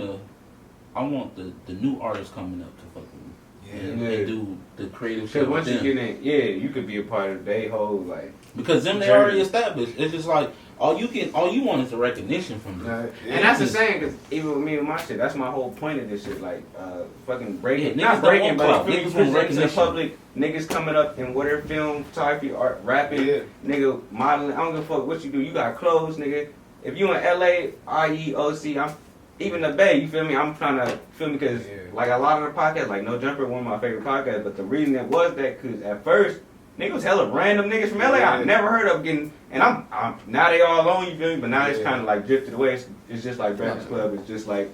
S3: the new artists coming up to fuck with me. And they do the creative shit.
S1: Because once
S3: with
S1: you
S3: them.
S1: get in, you could be a part of their whole like.
S3: Because them they already established. It's just like all you want is the recognition from them.
S1: And that's the same, because even with me and my shit, that's my whole point of this shit. Like, fucking breaking,
S3: Yeah,
S1: not
S3: niggas
S1: breaking,
S3: don't
S1: but
S3: want
S1: niggas
S3: clout. Niggas want
S1: presenting to the
S3: recognition.
S1: public, niggas coming up in whatever film, photography, art, rapping, nigga, modeling. I don't give a fuck what you do. You got clothes, nigga. If you in LA, IEOC, I'm even the Bay. You feel me? I'm trying to feel me because like a lot of the podcasts, like No Jumper, one of my favorite podcasts. But the reason that was that, because at first. Niggas was hella random niggas from LA I never heard of getting, and I'm now they all alone, you feel me? But now it's kind of like drifted away. It's just like Breakfast Club. It's just like,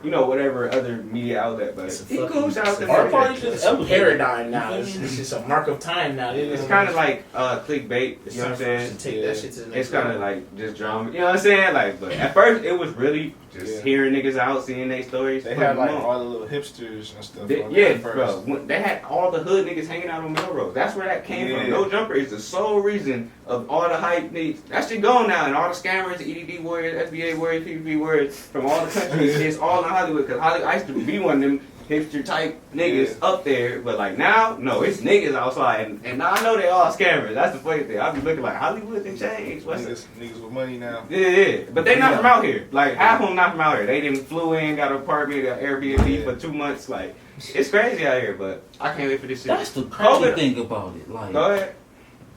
S1: you know, whatever other media outlet. But he cool. Shout out to
S3: Our
S1: him.
S3: party's just
S7: It's a paradigm now. It's just a mark of time now.
S1: It's kind of like clickbait. You know what I'm saying?
S7: Take that shit to the next
S1: It's kind of like just drama. You know what I'm saying? Like, but at first it was really just hearing niggas out, seeing their stories.
S2: they had like all the little hipsters and stuff.
S1: Yeah, bro. They had all the hood niggas hanging out on Melrose. That's where that came from. No Jumper is the sole reason of all the hype needs. That shit gone now, and all the scammers, EDD warriors, FBA warriors, PPP warriors from all the countries. It's all in Hollywood, because Hollywood, I used to be one of them hipster type niggas up there, but like now, no, it's niggas outside, and now I know they all scammers. That's the funny thing. I be looking like Hollywood, they changed.
S2: Niggas with money now.
S1: Yeah, but they not from out here. Like half of them not from out here. They didn't flew in, got an apartment, got Airbnb for 2 months. Like it's crazy out here, but I can't wait for this shit.
S3: That's the crazy thing about it. Like,
S1: go ahead.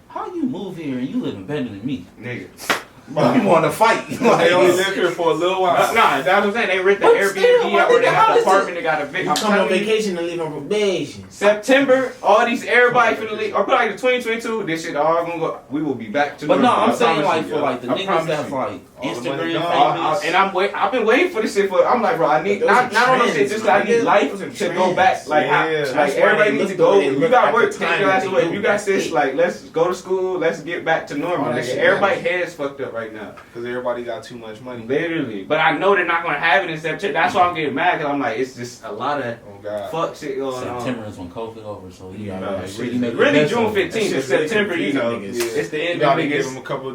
S3: How you move here and you living better than me,
S1: Nigga.
S7: You want to fight?
S2: They only live here for a little while.
S1: Nah, that's what I'm saying. They rent the
S3: But
S1: Airbnb
S3: still,
S1: out, or they
S3: nigga,
S1: got
S3: how
S1: the
S3: is
S1: apartment. They got a big.
S7: You come on vacation and leave on probation.
S1: September, all these everybody finna leave, or probably the 2022. This shit all gonna go. We will be back to.
S3: but no,
S1: normal.
S3: I'm
S1: I
S3: saying
S1: promise
S3: like
S1: you,
S3: for
S1: yo.
S3: like the
S1: I
S3: niggas
S1: promise
S3: that's
S1: you.
S3: like
S2: All the money
S3: Instagram
S2: gone.
S3: famous.
S1: I've been waiting for this shit for. I'm like, bro, I need not on no shit. Just I need life to go back. Like, like everybody needs to go. You got work. Take your ass away. You got this. Like, let's go to school. Let's get back to normal. Nigga. Everybody heads fucked up right now.
S2: Because everybody got too much money.
S1: Literally, but I know they're not gonna have it in September. That's why I'm getting mad, because I'm like, it's just a lot of fuck shit going on.
S3: September is when COVID over, so you
S1: Bro,
S3: gotta
S1: shit,
S3: really make
S1: really
S3: the best
S1: June
S3: of it.
S1: 15th, but September, you know, it's the end
S2: You
S1: of
S2: gotta give
S1: niggas.
S2: them a couple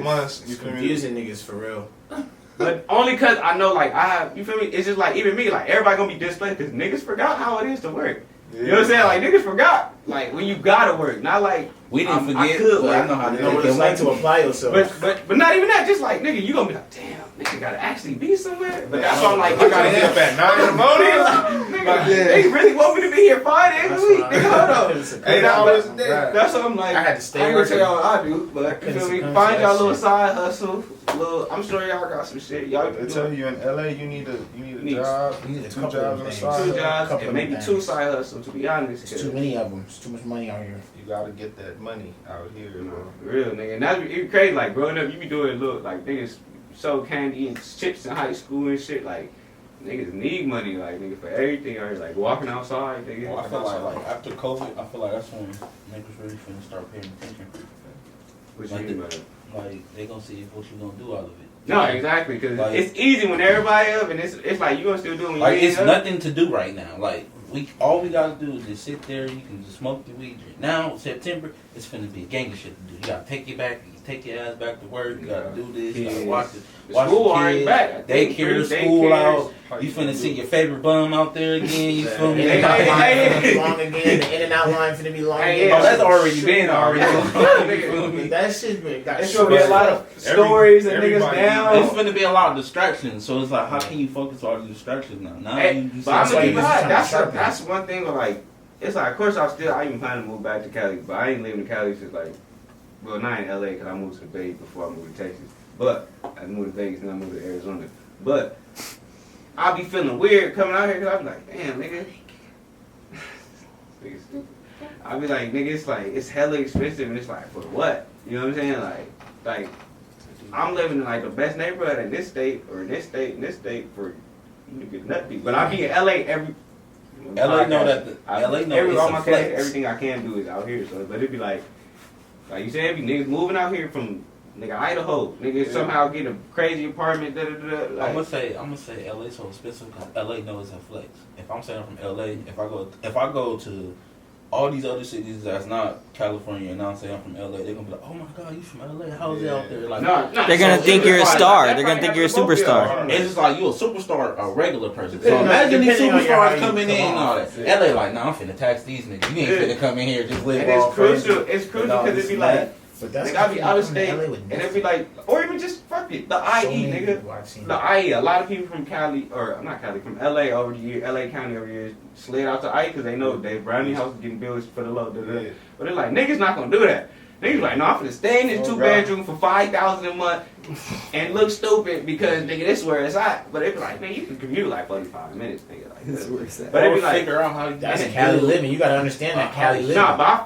S2: months. You
S7: It's
S2: feel me?
S7: confusing niggas for real.
S1: But only cause I know, like, you feel me? It's just like, even me, like, everybody gonna be displaced because niggas forgot how it is to work. You know what I'm saying? Like, niggas forgot, like, when you gotta work, not like,
S3: We didn't forget,
S1: I could
S3: but I
S1: work.
S3: know how to
S7: You know what
S3: take
S7: it's
S3: it
S7: like to apply yourself.
S1: But not even that, just like, nigga, you gonna be like, damn, nigga gotta actually be somewhere. But that's why I'm like,
S2: I gotta get up at 9 in the morning.
S1: Nigga, they really want me to be here 5 days a week. Nigga, hold on.
S2: 8 hours a day.
S1: That's what I'm like.
S7: I had to stay
S1: I ain't gonna tell
S7: working.
S1: y'all what I do, but you feel me? Find y'all little side hustle. I'm sure y'all got some shit. Y'all
S2: They tell you in LA you need a
S1: Need
S2: job,
S7: You need a
S2: 2
S7: couple
S2: jobs
S7: of
S2: on the
S7: things.
S2: side.
S1: 2 jobs
S7: couple
S1: and maybe
S7: of
S1: 2
S7: things.
S1: side hustles, to be honest.
S7: There's too many of them. There's too much money out here.
S2: You gotta get that money out here, bro.
S1: Real nigga. And that's it's crazy. Like growing up, you be doing look like niggas so candy and chips in high school and shit. Like niggas need money, like nigga, for everything. Or like walking outside, nigga.
S3: Well, I feel like after COVID, I feel like that's when niggas really finna start paying attention.
S1: What you
S3: Like
S1: mean by that?
S3: Like they gonna see what you gonna do out of it.
S1: No, exactly, because
S3: Like-
S1: it's easy when everybody up, and it's like you gonna still do it when
S3: Like
S1: you
S3: it's
S1: ain't up.
S3: nothing to do right now. Like all we gotta do is just sit there. You can just smoke the weed. Now September, it's finna be a gang of shit to do. You gotta take your ass back to work. You gotta do this. You gotta watch
S1: The
S3: watch
S1: school
S3: the
S1: already
S3: kids.
S1: back. I think
S3: Daycare,
S1: three
S3: school
S1: daycares.
S3: out. You finna see your favorite bum out there again. You feel me?
S1: Hey, hey.
S7: Long again. The in and out line finna be long
S1: Hey,
S7: again.
S3: Oh, that's already been already.
S7: But that shit been got
S1: It's gonna be a lot of stories and niggas
S2: everybody-
S1: down.
S3: It's gonna be a lot of distractions. So it's like, how can you focus all the distractions now? Now
S1: Hey,
S3: you
S1: but I'm
S7: That's
S1: gonna
S7: why
S1: be
S7: you just
S1: hot.
S7: trying to sharpen.
S1: That's one thing. Where like it's like, of course, I even plan to move back to Cali, but I ain't living in Cali since like, well, not in LA because I moved to the Bay before I moved to Texas. But I moved to Vegas and I moved to Arizona. But I be feeling weird coming out here because I be like, damn, nigga. I be like, nigga, it's like, it's hella expensive and it's like, for what? You know what I'm saying? Like, I'm living in like the best neighborhood in this state or in this state for you to get nutty. But I be in LA every.
S3: LA know that. LA know
S1: all my
S3: it's a flex.
S1: everything I can do is out here. So, but it be like you said, it be niggas moving out here from nigga Idaho. Niggas somehow get a crazy apartment. Like,
S3: I'm gonna say LA so expensive because LA knows it's a flex. If I'm saying from LA, if I go to all these other cities that's not California, and I'm saying I'm from LA, they're gonna be like, oh my god, you from LA? How's it out there? Like,
S5: They're gonna think you're a star. They're gonna think you're a superstar.
S3: it's just like you a superstar, a regular person. So imagine these superstars coming in and all that. LA like, nah, I'm finna tax these niggas. You ain't finna come in here just live off.
S1: It's crucial because it be like.
S7: But that's
S1: nigga, I be out of state, and it be like, or even just fuck it, the IE, nigga. The IE, a lot of people from Cali, or not Cali, from LA over the years, LA County over the years, slid out to IE because they know their brownie house is getting bills for the low. But they're like, niggas not gonna do that. Niggas like, no, I'm finna stay in this 2-bedroom for $5,000 a month and look stupid because nigga, this is where it's at. But they be like, man, you can commute like 45 minutes, nigga. Like, this is where it's at. But they be like,
S3: figure out how you
S7: that's Cali living. You gotta understand that Cali living.
S1: Nah, but I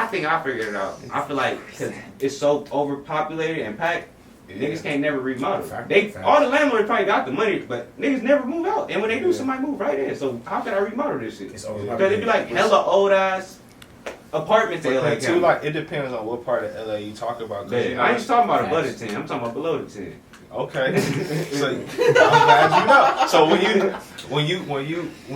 S1: think I figured it out. I feel like because it's so overpopulated and packed, niggas can't never remodel. All the landlords probably got the money, but niggas never move out. And when they do, somebody move right in. So how can I remodel this shit? Because it'd be like hella old ass apartments in LA.
S2: Too, like, it depends on what part of LA you talk about.
S1: Yeah, you know, I ain't talking about above the 10. I'm talking about below the 10.
S2: Okay, so I'm glad you know. So when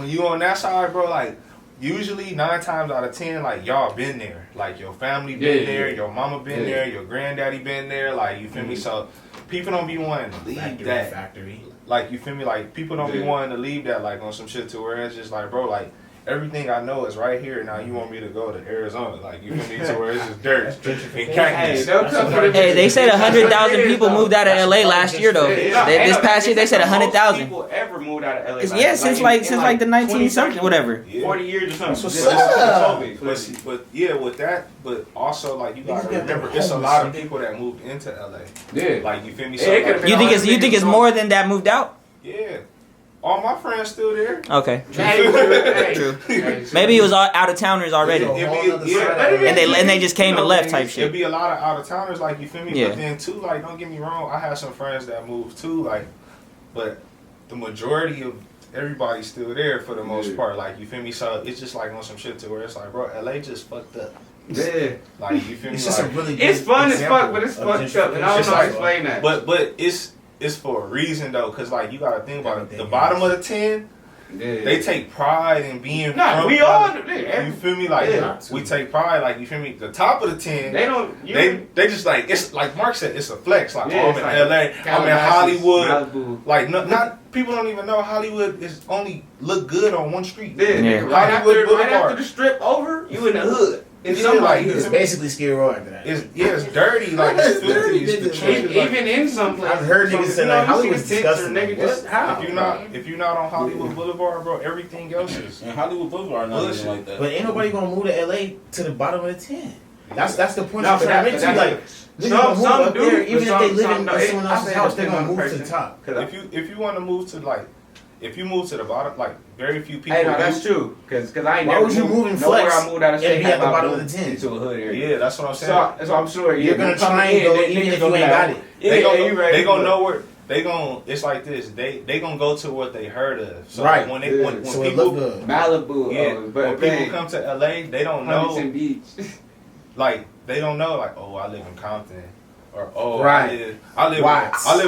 S2: you on that side, bro, like usually 9 times out of 10, like y'all been there, like your family been there, your mama been there, your granddaddy been there, like you feel me. So people don't be wanting to leave that
S7: factory.
S2: Like you feel me, like people don't be wanting to leave that like on some shit to where it's just like, bro, like. Everything I know is right here. Now you want me to go to Arizona, like you feel me, to where it's just dirt and cactus.
S5: Hey, they said 100,000 people moved out of LA last year though. This past year they said 100,000.
S1: People ever moved out of LA?
S5: Yeah, since like the 19 something, whatever.
S1: 40 years or something.
S2: But yeah, with that, but also like you gotta remember, it's a lot of people that moved into LA. Yeah, like you feel me. So, like,
S5: you think it's more than that moved out?
S2: Yeah. All my friends still there.
S5: Okay. True. Maybe it was all out of towners already. And they just came and left type shit.
S2: It'd be a lot of out of towners, like you feel me.
S5: Yeah.
S2: But then too, like don't get me wrong, I have some friends that moved too, like, but the majority of everybody's still there for the most part, like you feel me. So it's just like on some shit to where it's like, bro, LA just fucked up.
S1: Yeah.
S2: Like you feel me.
S7: It's just a really
S1: it's fun as fuck, but it's fucked up, and I don't know how to explain that.
S2: But it's for a reason though, cause like you gotta think about it. The bottom of the 10, they take pride in being.
S1: Nah, we all.
S2: You feel me? Like we take pride. Like you feel me? The top of the 10,
S1: they don't.
S2: They just like it's like Mark said. It's a flex. Like I'm in LA. I'm in Hollywood.
S1: Malibu.
S2: Like not people don't even know Hollywood is only look good on one street.
S1: Yeah. Right after the strip over, you in the hood. And somebody
S7: it's basically Skid Row after that.
S2: It's dirty. Like it's dirty.
S1: Even in some places.
S7: I've heard niggas say like Hollywood's disgusting.
S2: If you're not on Hollywood Boulevard, bro, everything else is.
S3: And Hollywood Boulevard not even like that.
S7: But ain't nobody gonna move to LA to the bottom of the 10. That's the point I'm trying to make to you. Like some do, even if they live in someone else's house, they're gonna move to the top.
S2: If you want to move to like. If you move to the bottom, like very few people.
S1: Hey, no, that's true. Cause I ain't
S7: why
S1: never
S7: would you move in
S1: nowhere
S7: flex
S1: I moved out of state
S7: and be at the bottom of the 10
S1: into a hood area.
S2: Yeah, that's what I'm saying.
S1: So I'm sure
S7: you're gonna try and go even if you ain't got it.
S2: They gonna know where. It's like this. They gonna go to what they heard of. So
S7: right.
S2: When
S7: so
S2: people
S1: Malibu,
S2: when people come to LA, they don't know.
S1: Beach.
S2: Like they don't know. Like, oh, I live in Compton. Or
S7: right.
S2: I live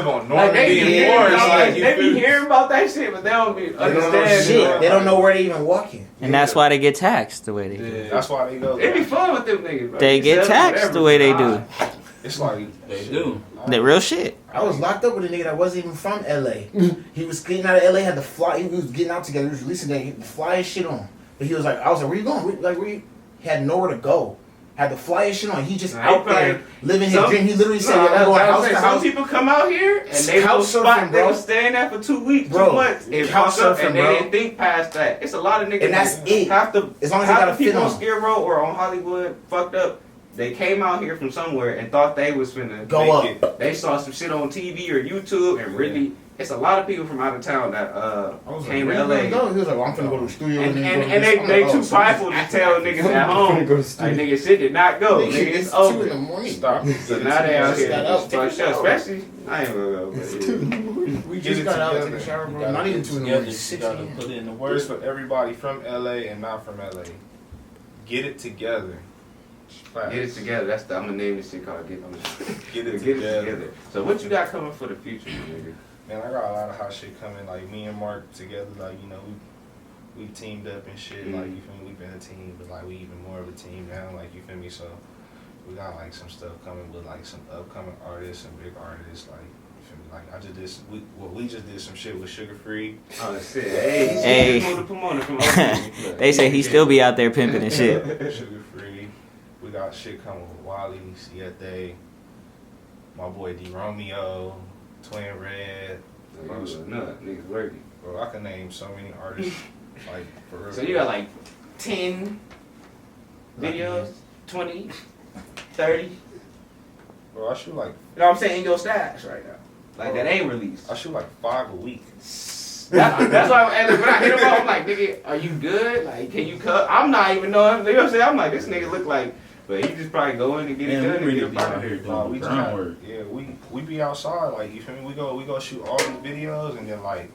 S2: on Normandy and Morris.
S1: They be hearing about that shit, but they don't be understand
S7: shit. They don't know where they even walking.
S5: And that's why they get taxed the way they do.
S2: Yeah, that's why they go.
S1: It be fun with them niggas, bro.
S5: They get taxed the way they do.
S2: It's like
S3: they do.
S5: The real shit.
S7: I was locked up with a nigga that wasn't even from LA. He was getting out of LA, had the fly. He was getting out together. He was releasing the flyest shit on. But he was like, I was like, where you going? He had nowhere to go. had the flyest shit on. He just
S1: Nah,
S7: out
S1: he
S7: there living his
S1: some-
S7: dream. He literally said,
S1: No,
S7: "I'm going
S1: I was
S7: house
S1: saying,
S7: to
S1: some
S7: house."
S1: people come out here and they
S7: Couch
S1: know spot
S7: surfing,
S1: they
S7: bro.
S1: was staying there for 2 weeks,
S7: Bro,
S1: 2 months, and
S7: couch
S1: fucked up,
S7: surfing,
S1: and they
S7: bro.
S1: didn't think past that. It's a lot of niggas.
S7: And that's
S1: like,
S7: it.
S1: Half the
S7: As long as they
S1: half
S7: got a
S1: the
S7: fit
S1: people on
S7: on.
S1: Skid Row or on Hollywood fucked up. They came out here from somewhere and thought they was finna
S7: Go
S1: make
S7: up.
S1: it. They saw some shit on TV or YouTube and really. It's a lot of people from out of town that
S7: I was
S1: came
S7: like,
S1: to
S7: "Where you
S1: LA.
S7: gonna go?" He was like, "Well, I'm finna go to the studio."
S1: And,
S7: then
S1: and,
S7: go to
S1: and
S7: this."
S1: they,
S7: I'm
S1: they
S7: like,
S1: too
S7: "Oh, so
S1: prideful to tell niggas at home,
S7: Go to the
S1: like,
S7: studio.
S1: nigga, shit did not go.
S7: Nigga,
S1: Nigga,
S7: it's
S1: it's
S7: 2
S1: over.
S7: in the morning.
S2: Stop.
S1: So now they out here.
S7: Got out,
S1: For
S7: take a
S1: sure,
S7: shower.
S1: especially, I ain't gonna go. But yeah.
S7: We
S2: Get
S7: just
S2: it
S7: got out,
S2: together.
S7: take a shower,
S3: You
S7: bro.
S3: gotta
S7: Not even
S3: get
S7: 2 in the
S3: together,
S7: morning.
S3: you
S7: 6
S3: gotta
S7: a.m.
S3: put in the work.
S2: Words for everybody from LA and not from LA. Get it together. Facts.
S1: Get it together. That's the. I'm gonna name this shit called Get.
S2: Get it
S1: Get
S2: together.
S1: it together. So what you got coming for the future, nigga?
S2: Man, I got a lot of hot shit coming. Like me and Mark together, like you know, we teamed up and shit. Like you feel me? We've been a team, but like we even more of a team now. Like you feel me? So we got like some stuff coming with like some upcoming artists and big artists. Like you feel me? Like I just did. We just did some shit with Sugar Free.
S1: Oh shit! Hey,
S5: Hey.
S1: from
S5: They say he still be out there pimping and shit.
S2: Sugar Free. We got shit coming with Wally, Siete, my boy D Romeo, Twin Red.
S1: Niggas working.
S2: Bro, I can name so many artists. Like for real.
S1: So you got like 10 videos, 20, 30.
S2: Bro, I shoot like
S1: You know what I'm saying? In your stash right now. Like that ain't released.
S2: I shoot like 5 a week.
S1: That's why when I hit him up, I'm like, nigga, are you good? Like, can you cut? I'm not even knowing. You know what I'm saying? I'm like, this nigga look like, but he just probably go in and get it
S3: Man,
S1: done
S3: we
S1: and
S3: really
S1: get
S3: be
S1: it
S3: out
S1: out
S3: here
S1: here.
S3: doing
S2: Nah,
S3: the
S2: we
S3: groundwork.
S2: yeah, we be outside, like you feel me? We go shoot all the videos and then like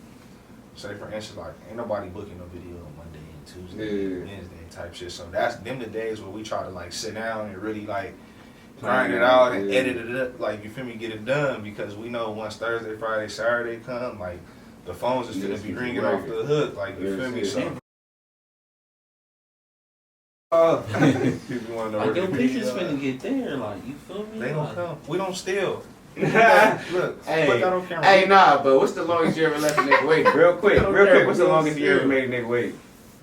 S2: say for instance like ain't nobody booking no video on Monday and Tuesday and Wednesday type shit. So that's them the days where we try to like sit down and really like grind it out and edit it up, like you feel me, get it done because we know once Thursday, Friday, Saturday come, like the phones is gonna be ringing off the hook, like you feel me? So people want to know
S3: Like
S2: where
S3: your
S2: the
S3: pictures
S2: video.
S3: finna get there, like you feel me?
S2: They don't
S3: Like,
S2: come. We don't steal. Look,
S1: Hey,
S2: put that on camera.
S1: hey, nah, but what's the longest you ever left a nigga wait? Real quick. What's the longest you ever made a nigga wait?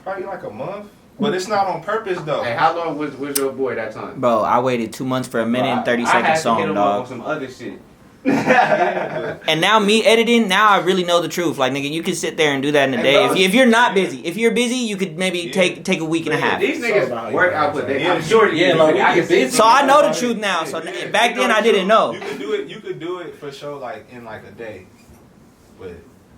S2: Probably like a month. But it's not on purpose though.
S1: Hey, how long was your boy that time?
S5: Bro, I waited 2 months for a minute and 30
S1: I had
S5: second
S1: to hit
S5: song,
S1: him up on
S5: dog.
S1: some other shit.
S5: And now me editing, now I really know the truth. Like, nigga, you can sit there and do that in a
S1: Hey,
S5: day.
S1: bro.
S5: If you're not busy, if you're busy, you could maybe take a week and a half.
S1: These
S7: It's all about how
S1: niggas
S7: you
S1: work
S7: do it.
S1: output.
S2: Yeah,
S1: I'm sure
S3: yeah, like, we
S1: I
S3: get
S1: can see.
S3: busy.
S5: So I know the truth now. So
S1: Yeah.
S5: back then I didn't know.
S2: You could do it for sure, like in like a day. But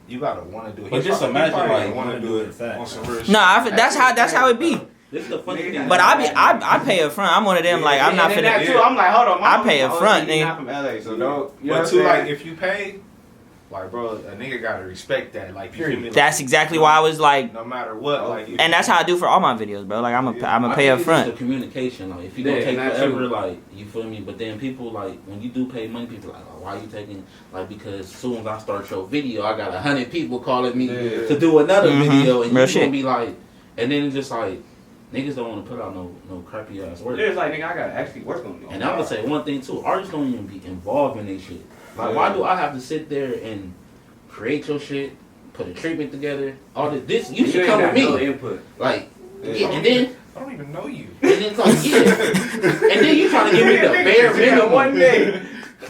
S2: you gotta want to do it.
S3: But just imagine, like,
S2: want to do it
S7: facts.
S2: on some real shit.
S5: Nah, that's how it be.
S3: This is the funny thing.
S5: But I pay up front. I'm one of them. Like I'm not
S1: and that
S5: finna.
S1: too, I'm like, hold on.
S5: I pay up front,
S1: He's
S5: nigga.
S1: not from LA, so don't. You know
S2: But
S1: what
S2: too,
S1: I'm
S2: like
S1: saying?
S2: if you pay, like bro, a nigga gotta respect that. Like you feel me? Like,
S5: That's exactly why I was like,
S2: no matter what, like. if
S5: and that's how I do for all my videos, bro. Like I'm a
S3: I
S5: pay
S3: think
S5: up
S3: it's just
S5: front.
S3: the communication, like if you
S1: Yeah,
S3: gonna take
S1: and that
S3: forever,
S1: too.
S3: like you feel me. But then people like when you do pay money, people like, oh, why you taking like because as soon as I start your video, I got 100 people calling me
S1: Yeah.
S3: to do another
S5: Mhm.
S3: video, and
S5: Real
S3: you
S5: shit.
S3: gonna be like, and then it's just like niggas don't want to put out no crappy ass work.
S1: It's like, nigga, I gotta actually work on it.
S3: And I'm gonna say one thing too: artists don't even be involved in their shit. Like, why do I have to sit there and create your shit, put a treatment together, all this? You should come with
S1: No
S3: me.
S1: input.
S3: Like,
S1: Yeah.
S3: yeah, and then.
S2: I don't even know you.
S3: And then it's like, yeah. And then you trying to give me the bare minimum.
S1: One day,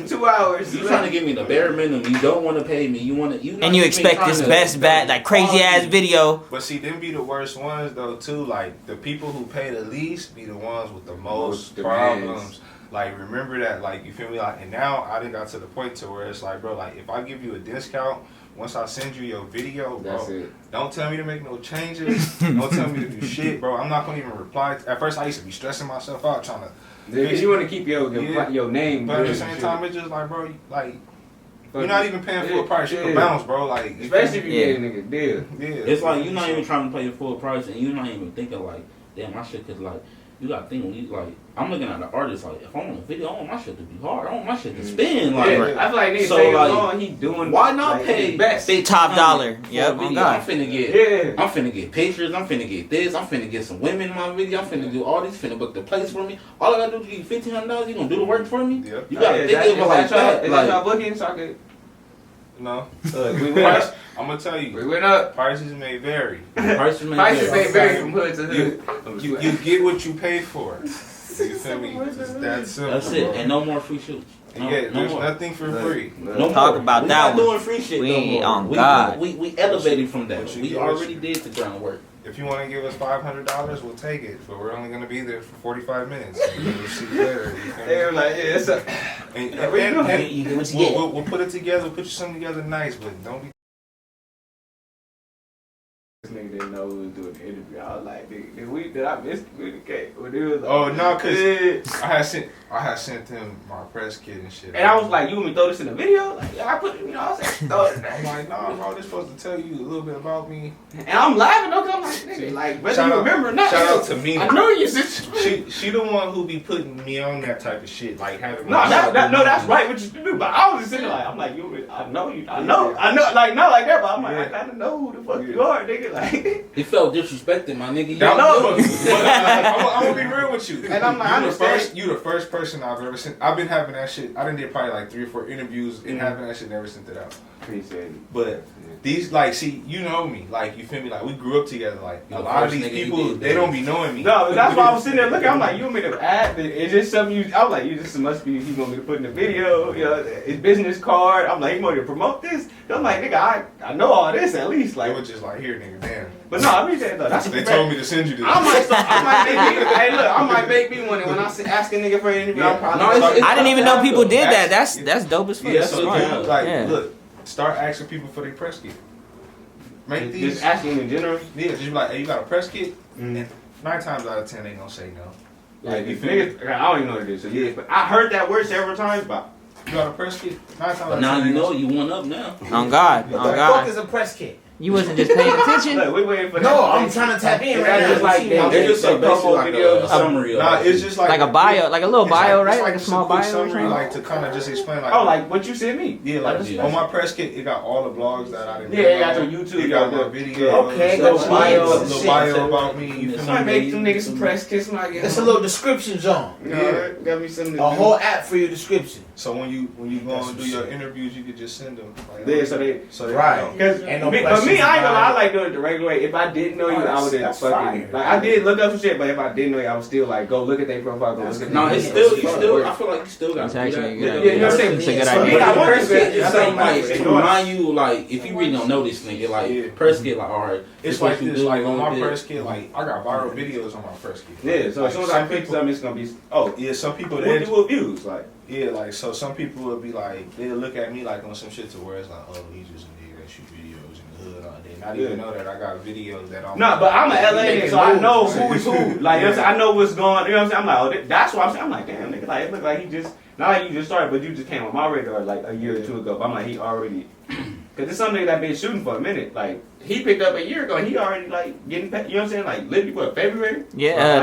S1: 2 hours.
S3: You trying to give me the bare minimum. You don't want to pay me. You want to. You
S5: And you expect this best bad like crazy ass video.
S2: But see, them be the worst ones though too. Like the people who pay the least be the ones with the most
S1: demands.
S2: problems. Like remember that, like you feel me? Like and now I done got to the point to where it's like, bro, like if I give you a discount, once I send you your video, bro,
S1: That's it.
S2: don't tell me to make no changes. Don't tell me to do shit, bro. I'm not gonna even reply. At first, I used to be stressing myself out trying to.
S1: Because you want to keep your name.
S2: But at the
S1: good
S2: same
S1: and
S2: time,
S1: shit.
S2: it's just like, bro, like
S1: But
S2: you're not even paying full price. You can
S1: yeah.
S2: bounce, bro. Like
S1: Especially if you
S5: Yeah.
S1: get a nigga deal.
S2: yeah,
S3: It's like you're not even trying to pay the full price, and you're not even thinking like, damn, my shit. Cause like you got to think when you like, I'm looking at the artist like, if I want a video, I want my shit to be hard. I want my shit to spin. Like,
S1: Yeah, I feel like niggas
S3: So,
S1: say
S3: like,
S1: long, he doing.
S3: why not
S1: like,
S3: pay
S1: his best?
S3: big
S5: Top dollar.
S3: for a
S5: Yep,
S3: video?
S5: on God.
S3: I'm finna get.
S1: Yeah.
S3: I'm finna get pictures. I'm finna get this. I'm finna get some women in my video. I'm finna do all these. Finna book the place for me. All I gotta do is give you $1,500. You gonna do the work for me?
S2: Yeah.
S3: You gotta think of it like that.
S1: Is that y'all booking? So I could.
S2: No,
S1: We
S2: price.
S1: went.
S2: I'm gonna tell
S1: We
S2: you,
S1: went up.
S2: prices may vary.
S3: Prices may
S1: Prices
S3: vary.
S1: may vary from hood to hood.
S2: You get what you pay for. You feel me? It's that simple.
S3: That's it. And no more free shoots. No,
S2: There's
S3: more.
S2: nothing for free.
S3: No
S5: Talk
S3: more.
S5: about
S3: we
S5: that
S3: not
S5: one.
S3: doing free shit
S5: We
S3: no
S5: ain't
S3: more.
S5: on God.
S3: We elevated from that.
S2: What you
S3: We
S2: get,
S3: already did the groundwork.
S2: If you want to give us $500, we'll take it. But we're only going to be there for 45 minutes. We'll see you later. You feel me?
S1: They were like, yeah, it's a.
S2: And
S7: You get what you get.
S2: we'll put it together. We'll put you something together nice, but don't be.
S1: This nigga didn't know we was doing the interview. I was like, nigga, did I miss communicate? When it was like,
S2: Oh no, cause I had sent him my press kit and shit.
S1: and I was like, you want me to throw this in the video? Like, yeah, I put it, I was like, throw it in
S2: I'm
S1: there.
S2: like, nah, bro, this supposed to tell you a little bit about me.
S1: And I'm laughing though, cause I'm like, nigga, like, whether
S2: Shout
S1: you
S2: out-
S1: remember or not.
S2: shout
S1: nigga,
S2: out to Mina.
S1: I know you said.
S2: She the one who be putting me on that type of shit, like having.
S1: No, that's right what you do. But I was just sitting there like, I'm like, I know, like not like that, but I'm like, I kind of know who the fuck you are, nigga. Like,
S3: He felt disrespected, my nigga.
S2: That,
S1: No.
S2: I'm gonna be real with you.
S1: And I'm like, I understand.
S2: You the first person I've ever seen. I've been having that shit. I done did probably like 3 or 4 interviews and having that shit never sent it out.
S1: Appreciate it.
S2: But these, like, see, you know me, like, you feel me, like, we grew up together, like,
S3: You
S2: a
S3: the
S2: lot of
S3: first
S2: these
S3: nigga
S2: people,
S3: you did
S2: they don't be knowing me.
S1: No, that's why I was sitting there looking. I'm like, you want me to add? Is this something you? I was like, you just must be. He want me to put in the video. You know, his business card. I'm like, he want me to promote this. I'm like, nigga, I know all this at least.
S2: They
S1: Like,
S2: were just like, here, nigga, damn.
S1: but no, I mean that though. That's
S2: They told me to send you this.
S1: I might make me. Hey, look, I might make me one. And when I ask a nigga for an interview, I'm probably.
S3: No, it's-
S5: I didn't even know people did that. That's dope as fuck.
S3: Yeah,
S5: That's
S3: so
S5: smart.
S3: yeah.
S2: like,
S5: Yeah.
S2: look, start asking people for their press kit. Make these.
S1: Just asking in general.
S2: Yeah, just be like, hey, you got a press kit?
S1: Mm.
S2: And 9 times out of 10, they gonna say no.
S1: Like,
S2: you
S1: if
S2: feel me?
S1: niggas, I don't even know what it is. So yeah, but I heard that word several times, but
S2: You got a press kit? 9 times out
S3: But
S2: of 10.
S3: now
S2: they
S3: you know
S2: gonna say-
S3: you went up now.
S5: On God.
S7: What
S5: On
S7: the fuck
S5: God.
S7: is a press kit?
S5: You wasn't just paying attention.
S1: look, we waiting for that.
S7: No, I'm trying to tap in
S1: Is
S7: right
S1: that
S7: now.
S1: just like
S3: It's just a basically like a summary of
S2: Nah,
S3: it.
S2: it's just like
S5: Like a bio, like a little
S2: it's
S5: bio,
S2: it's
S5: right? Like a
S2: just
S5: small
S2: quick
S5: bio or
S2: summary,
S5: something.
S2: like to kind of just explain, like,
S1: Oh, like what you sent me.
S2: yeah, like
S3: Yeah.
S2: on my press kit, it got all the blogs that I didn't.
S1: Yeah, it got your YouTube,
S2: It got my
S1: got
S2: videos.
S7: Okay,
S2: little
S7: got
S2: bio,
S7: your
S2: little
S7: shit.
S2: bio about me. You feel
S1: I
S2: me?
S1: make them niggas some press kits when I get
S7: It's a
S1: home.
S7: little description zone.
S1: You know, got me something to
S7: A
S1: do.
S7: whole app for your description.
S2: So when you go
S7: That's
S2: and do
S7: some
S2: your
S7: shit.
S2: interviews, you could just send them. Like,
S1: Yeah, so they
S7: Right.
S1: Cause
S7: Ain't no
S1: me, but
S7: questions
S1: me, I ain't gonna lie, I
S7: about
S1: like doing it the regular way. If I didn't know you,
S7: Oh,
S1: I would have
S7: that's
S1: fucking
S7: fire.
S1: like I did look up some shit, but if I didn't know you, I would still like go look at their profile, go look at
S3: No,
S1: their
S3: it's
S1: video.
S3: still. I feel like you still got
S5: It's
S3: to do
S5: actually
S3: that.
S5: a good
S1: Yeah,
S5: idea.
S1: you know what I'm saying?
S5: It's a good
S1: So,
S5: idea.
S1: yeah, I want
S3: Press
S1: to
S3: kit
S1: get
S3: is
S1: I
S3: something
S1: think
S3: like
S1: like
S3: to remind you, like if you really don't know this nigga, like
S2: Yeah.
S3: press kit, like all right,
S2: It's
S3: what
S2: like
S3: you
S2: this,
S3: do,
S2: like on my
S3: this.
S2: press kit, like I got viral videos on my press kit.
S1: Yeah, so as soon as I pick something, it's gonna be
S2: Yeah, some people
S1: what do views like.
S2: yeah, like so some people will be like they'll look at me like on some shit to where it's like, oh, he's just a nigga that shoot videos in the hood all day. Not even know that I got videos that I'm
S1: No, but I'm an LA nigga, so I know who is who. Like, you know what I'm
S2: Yeah.
S1: saying? I know what's going on. You know what I'm saying? I'm like, oh, that's why I'm saying. I'm like, damn, nigga, like, it look like he just, not like you just started, but you just came on my radar like a year or two ago. But I'm like, he already, because it's something that been shooting for a minute. Like, he picked up a year ago, and he already, like, getting, you know what I'm saying? Like, literally, what, February?
S5: Yeah,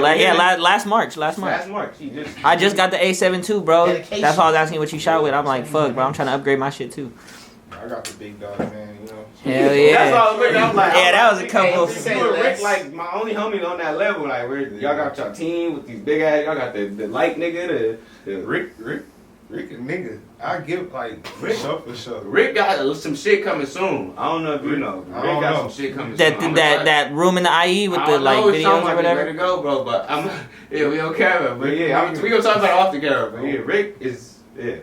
S5: last March.
S1: Last March. He just,
S5: I just got the A7 too, bro.
S7: Dedication.
S5: That's why I was asking what you shot with. I'm like, fuck, bro. I'm trying to upgrade my shit too.
S2: I got the big dog, man. You know.
S5: Hell
S1: That's
S5: yeah.
S1: all I was looking. I'm like,
S5: Yeah, that was a couple.
S1: You and Rick, like my only homie on that level. Like, y'all got your team with these big ass. Y'all got the light nigga. The
S2: Rick a nigga. I give like for sure.
S1: Rick got some shit coming soon. I don't know if you know.
S2: I
S1: Rick
S2: don't
S1: got
S2: know.
S1: some shit coming
S5: That
S1: soon.
S5: that room in the IE with the like videos or
S1: Ready
S5: whatever.
S1: to go, bro. But I'm yeah, we on camera. But yeah, we gonna talk about it off the camera. But yeah, Rick is yeah.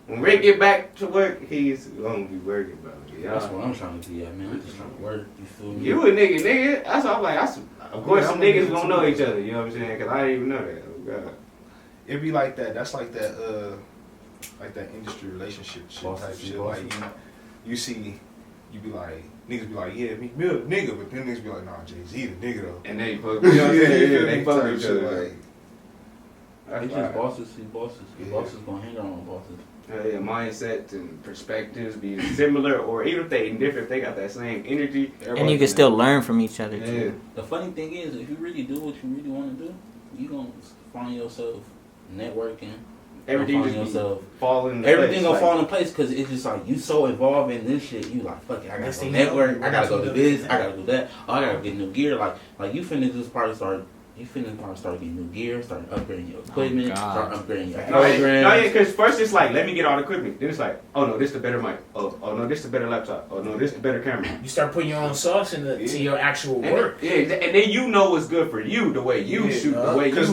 S1: When Rick get back to work, he's gonna be working, bro. Yeah,
S3: That's what I'm trying to be at, man. I'm just trying to work. You feel me?
S1: you a nigga. That's why I'm like, of course,
S2: Yeah,
S1: some
S2: I'm a
S1: niggas
S2: nigga
S1: gonna
S2: too.
S1: know each other. You know what I'm saying? Cause I didn't even know that. Oh god.
S2: It be like that. That's like that industry relationship shit
S3: Boss
S2: type
S3: to
S2: shit.
S3: boss.
S2: Like you see, you be like niggas be like, yeah, me a nigga, but then niggas be like, nah, Jay-Z the nigga though.
S1: And they fuck. You know what I'm saying?
S2: you
S1: Yeah,
S2: feel
S1: they
S2: me?
S1: fuck
S2: Type
S1: each
S2: shit,
S1: other.
S2: like,
S1: That's
S3: It's
S1: why-
S3: just bosses. See bosses.
S2: Yeah.
S3: Bosses gonna hang around bosses.
S1: Yeah, mindsets and perspectives be similar, or even if they indifferent, if they got that same energy.
S5: And you can still learn from each other
S1: Yeah.
S5: too.
S3: The funny thing is, if you really do what you really want to do, you gonna find yourself networking.
S1: Everything
S3: Find
S1: just
S3: yourself.
S1: be falling.
S3: Everything gonna fall in place because it's just like you so involved in this shit. You like fuck it. I gotta go network. I gotta go do this. I gotta do that. Oh, I gotta get new gear. Like you finna just probably start You finna probably start getting new gear, start upgrading your equipment, start upgrading your
S1: No,
S3: programs.
S1: because first it's like, let me get all the equipment. Then it's like, oh no, this the better mic. Oh no, this the better laptop. Oh no, this the better camera.
S7: You start putting your own sauce into to your actual work.
S1: And then you know what's good for you, the way you shoot, the way you.
S2: Because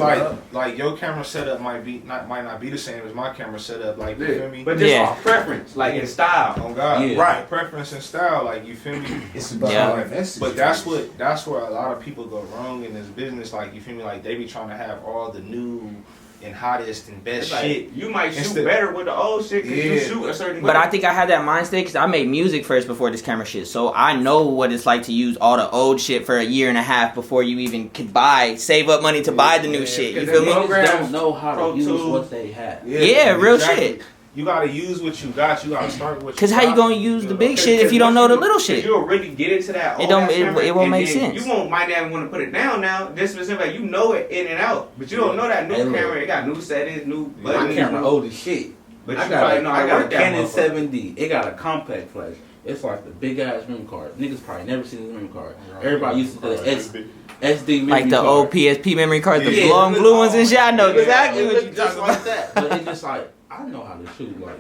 S2: like your camera setup might not be the same as my camera setup. Like you feel me?
S1: But just off preference, like in style.
S2: Oh God, right? Preference and style, like you feel me?
S7: It's about
S2: But that's where a lot of people go wrong in this business. Like you feel me? Like they be trying to have all the new and hottest and best shit.
S1: You might shoot better with the old shit because you shoot a certain way.
S5: But I think I had that mind state because I made music first before this camera shit. So I know what it's like to use all the old shit for a year and a half before you even could save up money to buy the new shit. You feel me?
S3: Niggas don't know how to use what they have.
S5: Yeah, real shit.
S2: You gotta use what you got. You gotta start with what you got.
S5: Because how you gonna use the big shit if you don't know the little shit?
S1: You'll really get into that.
S5: It won't make sense.
S1: You might not want to put it down now. This specific, you know it in and out, but you don't know that new camera. It got new settings, new buttons.
S3: My camera old as shit.
S1: But
S3: I got a Canon 7D. It got a compact flash. It's like the big ass memory card. Niggas probably never seen this memory card. Everybody used to do the SD memory
S5: like the
S3: card.
S5: old PSP memory cards, the blue ones and shit. I know exactly what you're talking about.
S3: That. But it's just like, I know how to shoot like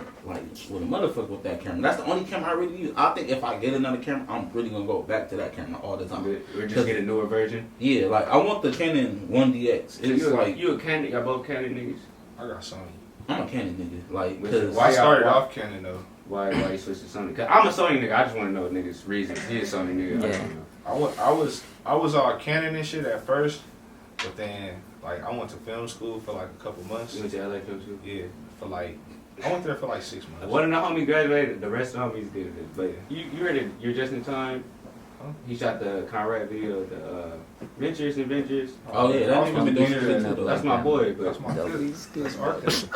S3: with a motherfucker with that camera. That's the only camera I really use. I think if I get another camera, I'm really gonna go back to that camera all the time.
S1: Or just get a newer version.
S3: Yeah, like I want the Canon 1DX. It's like
S1: you a Canon, y'all both Canon niggas.
S2: I got Sony.
S3: I'm a Canon nigga. Like, cause
S2: I started off Canon though.
S1: Why you switch to Sony? Cause I'm a Sony nigga. I just want to know niggas' reasons. He a Sony nigga.
S5: Yeah.
S2: I was all Canon and shit at first, but then like I went to film school for like a couple months.
S1: You went to LA film school?
S2: Yeah, I went there for like 6 months.
S1: One of the homies graduated. The rest of the homies did it. But you heard it. You're just in time. Huh? He shot the Conrad video, the Ventures and Ventures.
S3: Oh yeah, that nigga been doing it too.
S1: That's my boy. But
S2: that's my cousin. That's our cousin.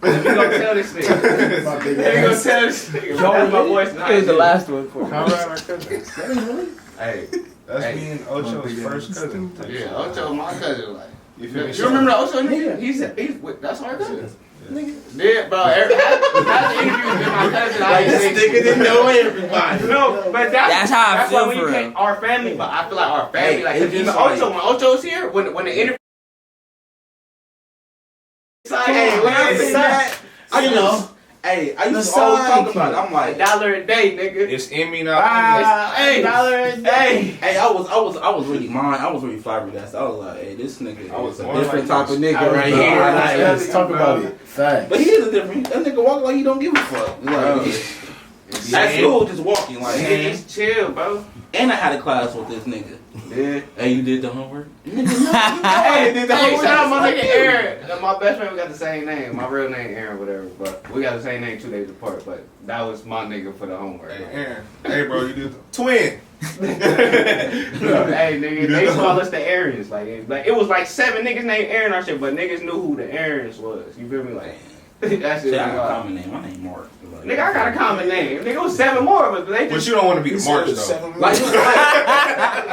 S1: Let me go tell this nigga. Let me go tell this nigga. That's my boy's name.
S5: Here's the last one for
S2: Conrad, our cousin.
S1: Hey.
S2: That's me and Ocho's first cousin.
S1: Yeah, Ocho, my cousin. Like,
S2: you feel me?
S1: You remember the Ocho nigga? He's that's our cousin. Yeah, bro. That's the interview with my cousin.
S7: Like this nigga didn't know everybody.
S1: No, but that's
S5: how I feel
S1: when
S5: for
S1: you
S5: real.
S1: our family. But I feel like our family, like even Ocho, when Ocho's here, when the interview.
S3: Hey, when I say that, I used to always talk about it. I'm like,
S1: $1 a day, nigga.
S2: It's in me now.
S1: Hey, $1 a day.
S3: Hey, I was really flabbergasted. I was like, hey, this nigga is a different type of nigga right
S7: All
S3: here.
S7: right, let's talk about it. Facts.
S3: But he is a different. That nigga walk like he don't give a fuck. At school, just walking like.
S1: He's chill, bro.
S3: And I had a class with this nigga.
S1: Yeah.
S3: Hey, you did the homework?
S1: Hey, shout out my nigga Aaron. My best friend, we got the same name. My real name Aaron, whatever. But we got the same name 2 days apart. But that was my nigga for the homework.
S2: Hey, Aaron. Hey, bro, you did the twin.
S1: Hey, nigga, they call us the Aryans. Like it was like 7 niggas named Aaron or shit, but niggas knew who the Aryans was. You feel me? Like that's it.
S3: I got a common name. My name Mark.
S1: Nigga, I got a common name. Nigga, it was 7 more of us, but they just.
S2: But you don't want to be the March though.
S3: Like,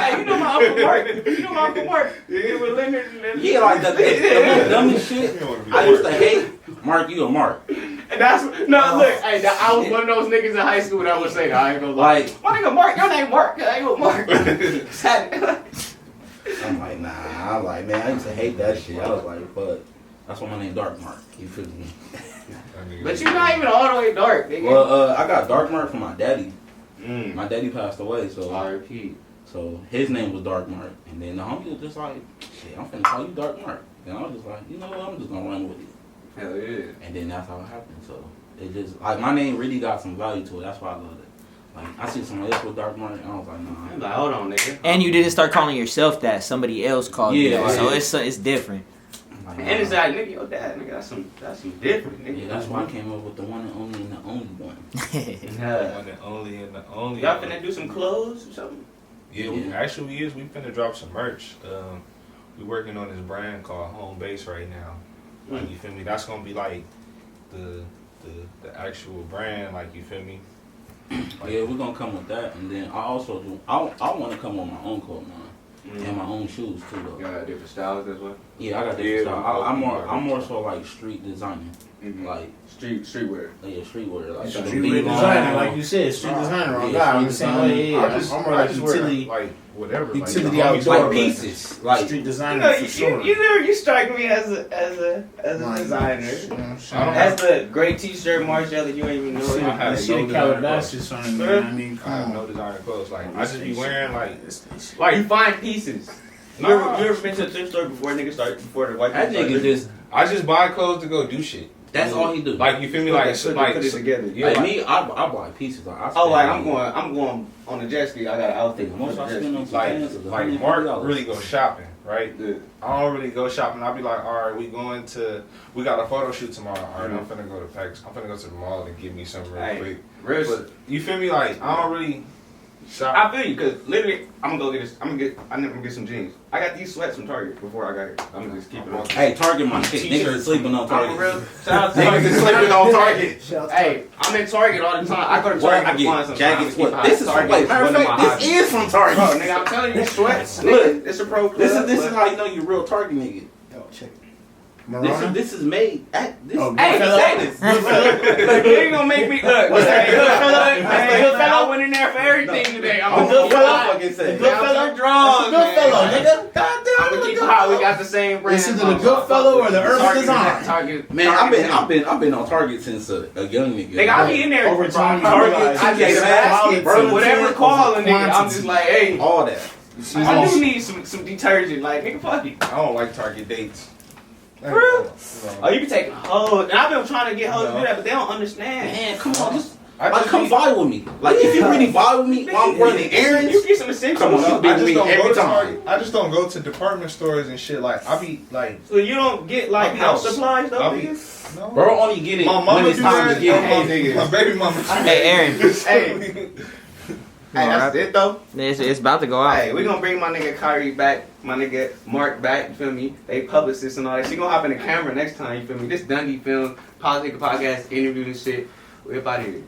S1: Hey, you know my Uncle Mark. You know my Uncle Mark. Yeah, with Leonard.
S3: yeah, like the dumbest shit. I used to hate Mark. You a Mark.
S1: And that's look. Hey, I was one of those niggas in high school that would say that. I ain't gonna lie.
S3: Like,
S1: my nigga Mark, your name Mark. I ain't gonna Mark.
S3: I'm like, nah. I'm like, man, I used to hate that shit. I was like, but that's why my name Dark Mark. You feel me?
S1: But you're not even all the way dark, nigga.
S3: Well, I got Dark Mark from my daddy.
S1: Mm.
S3: My daddy passed away, so
S1: R.I.P.
S3: So his name was Dark Mark, and then the homie was just like, shit, I'm finna call you Dark Mark. And I was just like, you know what, I'm just gonna run with it.
S1: Hell yeah.
S3: And then that's how it happened. So it just like my name really got some value to it. That's why I love it. Like I see somebody else with Dark Mark, and I was like, nah.
S1: I'm like, hold on, nigga.
S5: And you didn't start calling yourself that. Somebody else called you that.
S3: Yeah.
S5: So it's different.
S3: Like,
S1: And it's like, nigga, your dad, nigga, that's some different, nigga.
S3: yeah, that's why I came up with the one and only and the only one.
S1: Yeah.
S2: One and only.
S1: Y'all finna do some clothes or something?
S2: Yeah, we finna drop some merch. We working on this brand called Home Base right now. Like you feel me? That's gonna be like the actual brand. Like you feel me?
S3: Like, yeah, we're gonna come with that, and then I also do. I want to come with my own clothing line and my own shoes too, though.
S1: You got different styles as well.
S3: Yeah, I got different styles. I'm more so like street designing, like
S1: streetwear.
S3: Yeah, streetwear, like
S7: streetwear designer, like you said, street designer. On God, I'm the same way. I'm more like utility.
S2: Like whatever. Like,
S7: Utility
S2: the
S7: outdoor,
S3: Like
S7: but
S3: pieces. Like
S7: street
S1: You
S7: designer
S1: know,
S7: for sure.
S1: you strike me as a
S7: Like,
S1: designer.
S7: you know what I'm
S2: I
S7: saying?
S2: don't
S1: As the great T-shirt Marshall that you ain't even know.
S7: Shit,
S1: it.
S2: I had
S7: that
S2: no
S7: shit
S2: designer
S7: Calabasas on it, man. I mean,
S2: I
S7: come
S2: have
S7: on.
S2: no designer clothes. Like I just be wearing like
S1: Like you find pieces.
S2: Nah.
S1: You ever been to a thrift store before before the white
S3: that
S1: people
S3: nigga
S1: start
S3: just.
S2: I just buy clothes to go do shit.
S3: That's all he do.
S2: Like you feel me?
S1: put
S2: Like
S1: it together.
S2: Yeah,
S3: Like
S2: like,
S3: me, I buy pieces. Like, I
S1: Oh, like
S3: spend-
S1: I'm going on the jet ski. I got an outfit.
S3: Most I spend on some
S2: like
S3: pants is
S2: like
S3: $150.
S2: Mark really go shopping, right?
S1: Yeah.
S2: I don't really go shopping. I'll be like, all right, we got a photo shoot tomorrow. All right, I'm finna go to Pax. I'm finna go to the mall and get me something real
S1: Hey,
S2: quick.
S1: real
S2: But you feel me? Like I don't really shop.
S1: I feel you, cause literally, I'm gonna go get this. I'm gonna get some jeans. I got these sweats from Target before I got here. I'm gonna just keep it on.
S3: Hey, Target my shit. Niggas is sleeping on
S1: I'm
S3: Target.
S1: for real. Shout out to
S3: Niggas
S1: Target.
S3: is sleeping on Target.
S1: Hey, I'm in Target all the time. I go to
S3: What?
S1: Target
S3: I
S1: to find
S3: get
S1: some
S3: jackets.
S1: Keep
S3: What? This is from
S1: Target.
S3: place. Matter of
S1: One of my
S3: fact,
S1: hobbies.
S3: this is from Target.
S1: Bro, nigga, I'm telling you, sweats.
S3: Look.
S1: Nigga, it's a pro club.
S3: This is
S1: but-
S3: how you know you're real Target nigga.
S7: Yo, check it.
S3: This
S7: Marana?
S3: is made at this.
S7: Oh,
S1: Hey,
S7: Goodfellas?
S1: say this. Look, you ain't gonna make me look.
S7: What's that?
S1: Hey,
S7: Goodfellas?
S1: hey,
S7: Goodfellas?
S1: I went in there for everything today. I'm
S7: The
S1: gonna keep it
S7: Goodfellas?
S1: hot.
S3: Fucking say.
S7: The Goodfellas?
S1: I'm draws,
S7: That's a Goodfellas,
S1: man.
S7: nigga. Goddamn,
S1: I'm gonna keep it hot. We got the same brand.
S7: It's either the Goodfellas or the Urban
S1: Target,
S7: Design.
S1: Target.
S3: Man,
S1: Target.
S3: I've been on Target since a young nigga.
S1: Nigga, I be in there.
S7: Over time, you
S1: Target,
S7: realize
S1: I
S3: TK
S1: get a basket,
S7: quality
S1: bro. Whatever
S7: over
S1: calling, nigga. I'm
S7: quantity.
S1: just like, hey,
S3: all that.
S1: I do need some detergent. Like, nigga, fuck it.
S2: I don't like Target dates.
S1: For real? Oh, you be taking hoes, and I've been trying to get hoes to
S2: No.
S1: do that, but they don't understand.
S3: Man, come on, just
S2: I
S3: like
S2: just
S3: come
S2: be-
S3: vibe with me. Like if you really vibe with me while I'm running errands,
S1: You get some essentials.
S3: Come on,
S2: I
S3: you beat
S2: just
S3: me
S2: don't
S3: every
S2: go to
S3: time.
S2: Target. I just don't go to department stores and shit. Like I be like,
S1: So you don't get like
S2: I'm
S1: house
S2: house.
S1: supplies though,
S2: I'll be-
S1: nigga?
S2: no.
S3: bro, only get it
S2: My
S3: when
S2: mama
S3: it's
S2: do
S3: time
S2: that.
S3: to get
S2: My,
S3: it.
S2: my baby mama.
S5: Hey, Aaron.
S1: Hey, that's it though.
S5: It's about to go out.
S1: Hey, we gonna bring my nigga Kyri back, my nigga Mark back, you feel me? They publicists and all that. She gonna hop in the camera next time, you feel me? This Dundee film, Politics Podcast, interview and shit. We about here.